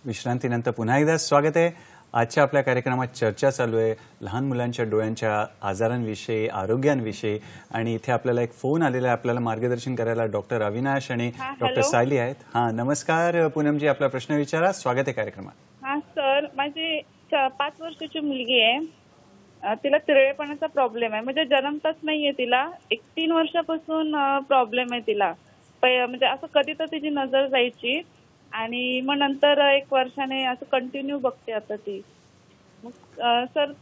विश्रांतीनंतर पुन्हा एकदा स्वागत आहे. आजच्या आपल्या कार्यक्रमात चर्चा चालू आहे लहान मुलांच्या डोळ्यांच्या आजारांविषयी, आरोग्यांविषयी. आणि इथे आपल्याला एक फोन आलेला आहे आपल्याला मार्गदर्शन करायला. डॉक्टर अविनाश आणि डॉक्टर सायली आहेत. हां, नमस्कार पूनमजी, आपला प्रश्न विचारा. स्वागत आहे कार्यक्रमात. हां सर, माझी 5 वर्षाची मुलगी आहे. तिला तिरळेपणाचा प्रॉब्लेम आहे. म्हणजे जन्मताच नाहीये तिला. 3 वर्षापासून प्रॉब्लेम आहे तिला. म्हणजे असं कधी तर तिची नजर जायची, आणि मग नंतर 1 वर्षाने असं कंटिन्यू बघते आता ती. मग सर,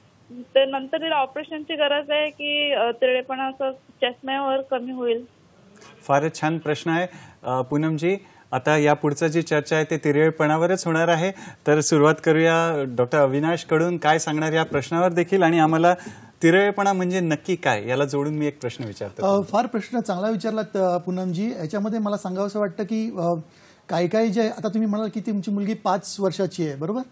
ते नंतर तिला ऑपरेशनची गरज आहे की तिरळेपणा असं चष्म्यावर कमी होईल? फारच छान प्रश्न आहे पूनमजी. आता या पुढचं जी चर्चा आहे ते तिरळेपणावरच होणार आहे. तर सुरुवात करूया डॉक्टर अविनाश कडून. काय सांगणार या प्रश्नावर देखील, आणि आम्हाला तिरळेपणा म्हणजे नक्की काय याला जोडून मी एक प्रश्न विचारतो. फार प्रश्न चांगला विचारला पूनमजी. याच्यामध्ये मला सांगावंसं वाटतं की काही जे आता तुम्ही म्हणाल की तुमची मुलगी 5 वर्षाची आहे, बरोबर?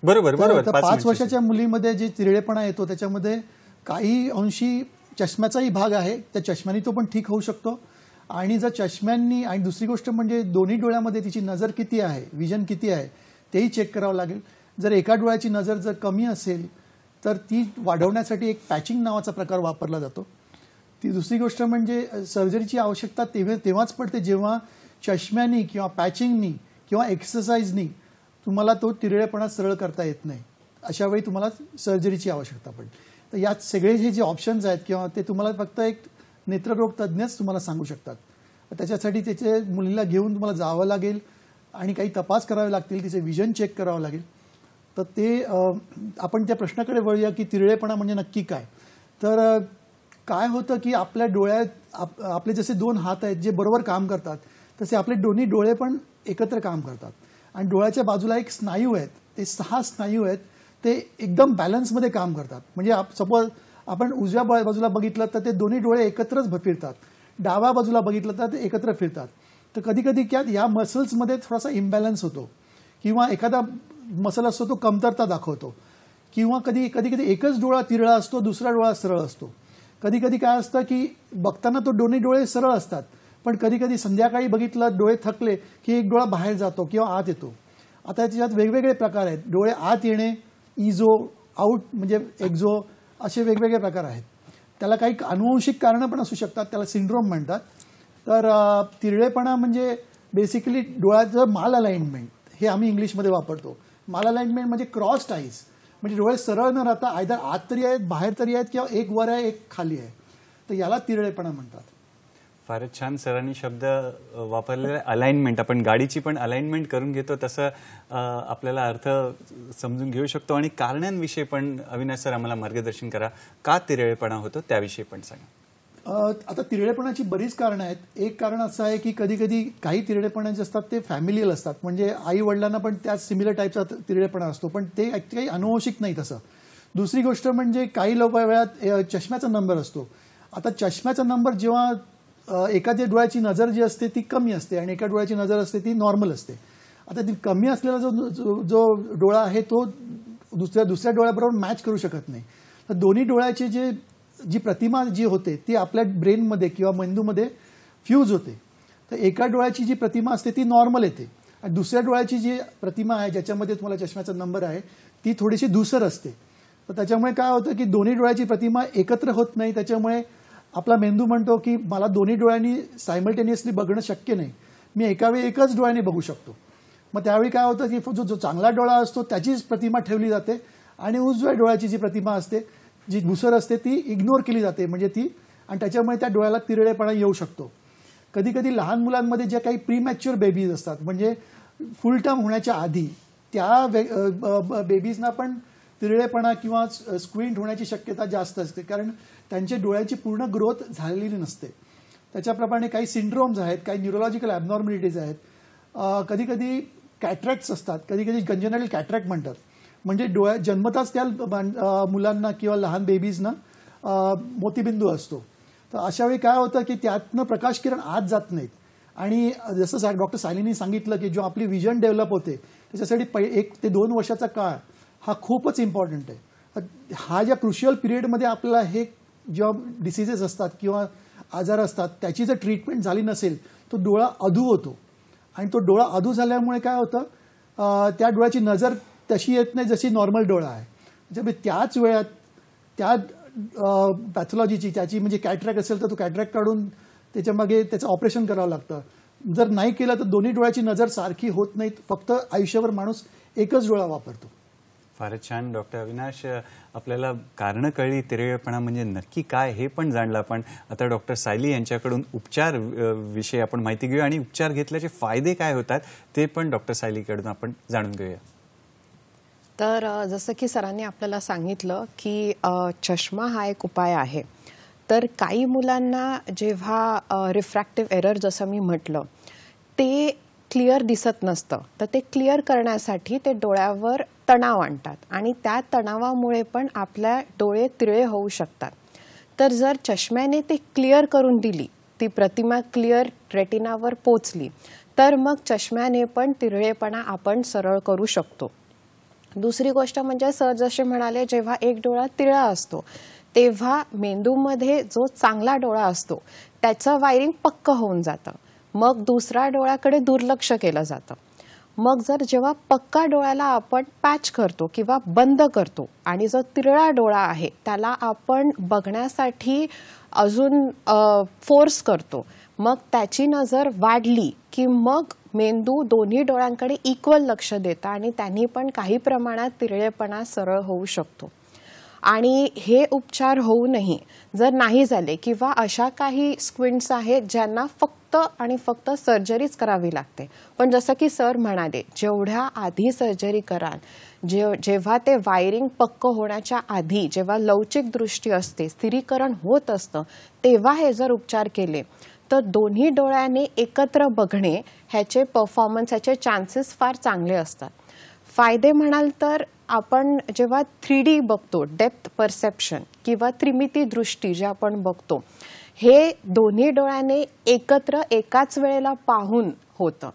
बरोबर बरोबर. 5 वर्षाच्या मुलीमध्ये जे तिरळेपणा येतो त्याच्यामध्ये काही अंशी चष्म्याचाही भाग आहे. त्या चष्म्याने तो पण ठीक होऊ शकतो. आणि जर चष्म्यांनी, आणि दुसरी गोष्ट म्हणजे दोन्ही डोळ्यामध्ये तिची नजर किती आहे, विजन किती आहे तेही चेक करावं लागेल. जर एका डोळ्याची नजर जर कमी असेल तर ती वाढवण्यासाठी एक पॅचिंग नावाचा प्रकार वापरला जातो. ती दुसरी गोष्ट म्हणजे सर्जरीची आवश्यकता तेव्हाच पडते जेव्हा चष्म्यानी किंवा पॅचिंगनी किंवा एक्सरसाइजनी तुम्हाला तो तिरळेपणा सरळ करता येत नाही. अशा वेळी तुम्हाला सर्जरीची आवश्यकता पडते. तर यात सगळे हे जे ऑप्शन्स आहेत किंवा ते तुम्हाला फक्त एक नेत्ररोग तज्ज्ञच तुम्हाला सांगू शकतात. त्याच्यासाठी त्याचे मुलीला घेऊन तुम्हाला जावं लागेल आणि काही तपास करावे लागतील, तिचे विजन चेक करावं लागेल. तर ते आपण त्या प्रश्नाकडे वळूया की तिरळेपणा म्हणजे नक्की काय. तर काय होतं की आपल्या डोळ्यात आपले जसे 2 हात आहेत जे बरोबर काम करतात, तसे आपले दोन्ही डोळे पण एकत्र काम करतात. आणि डोळ्याच्या बाजूला एक स्नायू आहेत, ते 6 स्नायू आहेत, ते एकदम बॅलन्समध्ये काम करतात. म्हणजे सपोज आपण उजव्या बाजूला बघितलं तर ते दोन्ही डोळे एकत्रच फिरतात, डाव्या बाजूला बघितलं तर ते एकत्र फिरतात. तर कधी कधी त्यात या मसल्समध्ये थोडासा इम्बॅलन्स होतो, किंवा एखादा मसल असतो तो कमतरता दाखवतो, किंवा कधी कधी एकच डोळा तिरळा असतो, दुसरा डोळा सरळ असतो. कधी कधी काय असतं की बघताना तो दोन्ही डोळे सरळ असतात, पण कधी कधी संध्याकाळी बघितलं डोळे थकले की एक डोळा बाहेर जातो किंवा आत येतो. आता त्याच्यात वेगवेगळे प्रकार आहेत. डोळे आत येणे, इझो, आउट म्हणजे एक्झो, असे वेगवेगळे प्रकार आहेत. त्याला काही आनुवंशिक कारणं पण असू शकतात, त्याला सिंड्रोम म्हणतात. तर तिरळेपणा म्हणजे बेसिकली डोळ्याचं माल अलाइनमेंट, हे आम्ही इंग्लिशमध्ये वापरतो. माल अलाइनमेंट म्हणजे क्रॉस्ड आईज, म्हणजे डोळे सरळ न राहता आयदर आत तरी आहेत, बाहेर तरी आहेत, किंवा एक वर आहे एक खाली आहे. तर याला तिरळेपणा म्हणतात. फारच छान सरांनी शब्द वापरलेला. अलाइनमेंट, आपण गाडीची पण अलाइनमेंट करून घेतो तसं आपल्याला अर्थ समजून घेऊ शकतो. आणि कारणांविषयी पण अविनाश सर आम्हाला मार्गदर्शन करा. का तिरळेपणा होतो त्याविषयी पण सांगा. आता तिरळेपणाची बरीच कारणं आहेत. एक कारण असं आहे की कधी कधी काही तिरळेपणा जे असतात ते फॅमिलियल असतात, म्हणजे आई वडिलांना पण त्याच सिमिलर टाईपचा तिरळेपणा असतो, पण ते काही अनुवंशिक नाही तसं. दुसरी गोष्ट म्हणजे काही वेळात चष्म्याचा नंबर असतो. आता चष्म्याचा नंबर जेव्हा एखाद्या डोळ्याची नजर जी असते ती कमी असते आणि एका डोळ्याची नजर असते ती नॉर्मल असते. आता ती कमी असलेला जो डोळा आहे तो दुसऱ्या डोळ्याबरोबर मॅच करू शकत नाही. तर दोन्ही डोळ्याची जी प्रतिमा जी होते ती आपल्या ब्रेनमध्ये किंवा मेंदूमध्ये फ्यूज होते. तर एका डोळ्याची जी प्रतिमा असते ती नॉर्मल येते आणि दुसऱ्या डोळ्याची जी प्रतिमा आहे ज्याच्यामध्ये तुम्हाला चष्म्याचा नंबर आहे ती थोडीशी धूसर असते. तर त्याच्यामुळे काय होतं की दोन्ही डोळ्याची प्रतिमा एकत्र होत नाही. त्याच्यामुळे आपला मेंदू म्हणतो की मला दोन्ही डोळ्यांनी सायमल्टेनियसली बघणं शक्य नाही, मी एकावेळी एकच डोळ्याने बघू शकतो. मग त्यावेळी काय होतं की जो चांगला डोळा असतो त्याचीच प्रतिमा ठेवली जाते आणि उजव्या डोळ्याची जी प्रतिमा असते जी धूसर असते ती इग्नोर केली जाते, म्हणजे ती, आणि त्याच्यामुळे त्या डोळ्याला तिरळेपणा येऊ शकतो. कधी कधी लहान मुलांमध्ये ज्या काही प्रीमॅच्युअर बेबीज असतात, म्हणजे फुल टर्म होण्याच्या आधी, त्या बेबीजना पण तिरळेपणा किंवा स्क्विंट होण्याची शक्यता जास्त असते, कारण त्यांच्या डोळ्याची पूर्ण ग्रोथ झालेली नसते. त्याच्याप्रमाणे काही सिंड्रोम्स आहेत, काही न्यूरोलॉजिकल ॲबनॉर्मॅलिटीज आहेत. कधी कधी कॅट्रॅक्ट्स असतात, कधी कधी कंजेनिटल कॅट्रॅक्ट म्हणतात, म्हणजे डोळ्यात जन्मताच त्या मुलांना किंवा लहान बेबीजना मोतीबिंदू असतो. तर अशा वेळी काय होतं की त्यातनं प्रकाशकिरण आत जात नाहीत आणि जसं डॉक्टर सायलीनी सांगितलं की जो आपली विजन डेव्हलप होते त्याच्यासाठी 1 ते 2 वर्षाचा काळ हा खूपच इम्पॉर्टंट आहे. हा ज्या क्रुशियल पिरियडमध्ये आपल्याला हे जेव्हा डिसिजेस असतात किंवा आजार असतात त्याची जर ट्रीटमेंट झाली नसेल तो डोळा अधू होतो आणि तो डोळा अधू झाल्यामुळे काय होतं त्या डोळ्याची नजर तशी येत नाही जशी नॉर्मल डोळा आहे. म्हणजे त्याच वेळात त्या पॅथॉलॉजीची त्याची म्हणजे कॅटरॅक्ट असेल तर तो कॅटरॅक्ट काढून त्याच्यामागे त्याचं ऑपरेशन करावं लागतं. जर नाही केलं तर दोन्ही डोळ्याची नजर सारखी होत नाहीत, फक्त आयुष्यभर माणूस एकच डोळा वापरतो. फारच छान डॉक्टर अविनाश, आपल्याला कारणं कळली तिरळेपणा म्हणजे नक्की काय हे पण जाणलं आपण. आता डॉक्टर सायली यांच्याकडून उपचार विषयी आपण माहिती घेऊया आणि उपचार घेतल्याचे फायदे काय होतात ते पण डॉक्टर सायलीकडून आपण जाणून घेऊया. तर जसं की सरांनी आपल्याला सांगितलं की चष्मा हा एक उपाय आहे. तर काही मुलांना जेव्हा रिफ्रॅक्टिव्ह एरर जसं मी म्हटलं ते क्लिअर दिसत नसतं, तर ते क्लिअर करण्यासाठी ते डोळ्यावर तणाव आणतात आणि त्या तणावामुळे पण आपल्या डोळे तिरळे होऊ शकतात. तर जर चष्म्याने ते क्लिअर करून दिली, ती प्रतिमा क्लिअर रेटिनावर पोचली, तर मग चष्म्याने पण तिरळेपणा आपण सरळ करू शकतो. दुसरी गोष्ट म्हणजे सर जसे म्हणाले, जेव्हा एक डोळा तिरळा असतो तेव्हा मेंदूमध्ये जो चांगला डोळा असतो त्याचं वायरिंग पक्क होऊन जातं, मग दुसऱ्या डोळ्याकडे दुर्लक्ष केलं जातं. मग जेव्हा पक्का डोळ्याला आपण पॅच करतो किंवा बंद करतो आणि जो तिरळा डोळा आहे त्याला आपण बघण्यासाठी अजून फोर्स करतो, मग त्याची नजर वाढली की मग मेंदू दोन्ही डोळ्यांकडे इक्वल लक्ष देतं आणि त्यांनी पण काही प्रमाणात तिरळेपणा सरळ होऊ शकतो. आणि हे उपचार होऊनही जर नाही झाले किंवा अशा काही स्क्विंट्स आहेत ज्यांना फक्त आणि फक्त सर्जरीच करावी लागते, पण जसं की सर म्हणाले जेवढ्या आधी सर्जरी कराल, जेव्हा ते वायरिंग पक्क होण्याच्या आधी, जेव्हा लवचिक दृष्टी असते, स्थिरीकरण होत असतं, तेव्हा हे जर उपचार केले तर दोन्ही डोळ्याने एकत्र बघणे ह्याचे परफॉर्मन्स, ह्याचे चान्सेस फार चांगले असतात. फायदे म्हणाल तर आपण जेव्हा 3D बघतो, डेप्थ परसेप्शन किंवा त्रिमिती दृष्टी जे आपण बघतो, हे दोन्ही डोळ्याने एकत्र एकाच वेळेला पाहून होतं.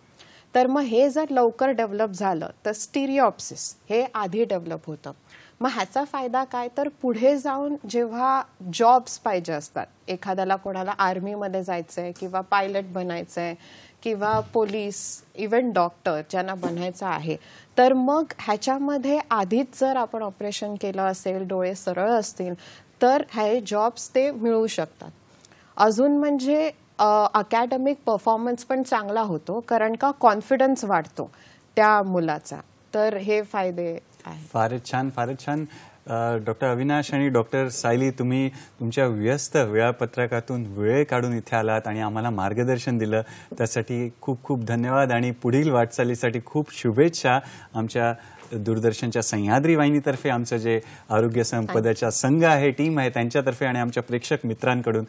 तर मग हे जर लवकर डेव्हलप झालं तर स्टिरिओप्सिस हे आधी डेव्हलप होतं. मग ह्याचा फायदा काय, तर पुढे जाऊन जेव्हा जॉब्स पाहिजे असतात, एखाद्याला कोणाला आर्मीमध्ये जायचंय किंवा पायलट बनायचंय किंवा पोलीस, इव्हन डॉक्टर ज्यांना बनायचं आहे, तर मग ह्याच्यामध्ये आधीच जर आपण ऑपरेशन केलं असेल, डोळे सरळ असतील, तर हे जॉब्स ते मिळू शकतात. अजून म्हणजे अकॅडमिक परफॉर्मन्स पण चांगला होतो, कारण का कॉन्फिडन्स वाढतो त्या मुलाचा. तर हे फायदे आहेत. फारच छान, फारच छान. डॉक्टर अविनाश आणि डॉक्टर सायली, तुम्ही तुमच्या व्यस्त वेळापत्रकातून वेळ काढून इथे आलात आणि आम्हाला मार्गदर्शन दिलं, त्यासाठी खूप खूप धन्यवाद आणि पुढील वाटचालीसाठी खूप शुभेच्छा. आमच्या दूरदर्शनच्या सह्याद्री वाहिनीतर्फे, आमचं जे आरोग्य संपदाचा संघ आहे, टीम आहे, त्यांच्यातर्फे आणि आमच्या प्रेक्षक मित्रांकडून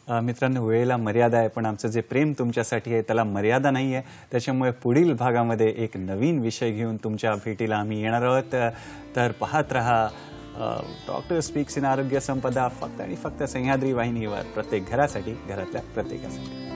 मित्रांनो, वेळेला मर्यादा आहे, पण आमचं जे प्रेम तुमच्यासाठी आहे त्याला मर्यादा नाही आहे. त्याच्यामुळे पुढील भागामध्ये एक नवीन विषय घेऊन तुमच्या भेटीला आम्ही येणार आहोत. तर पाहत रहा डॉक्टर स्पीक्स इन आरोग्य संपदा, फक्त आणि फक्त सह्याद्री वाहिनीवर, प्रत्येक घरासाठी, घरातल्या प्रत्येकासाठी.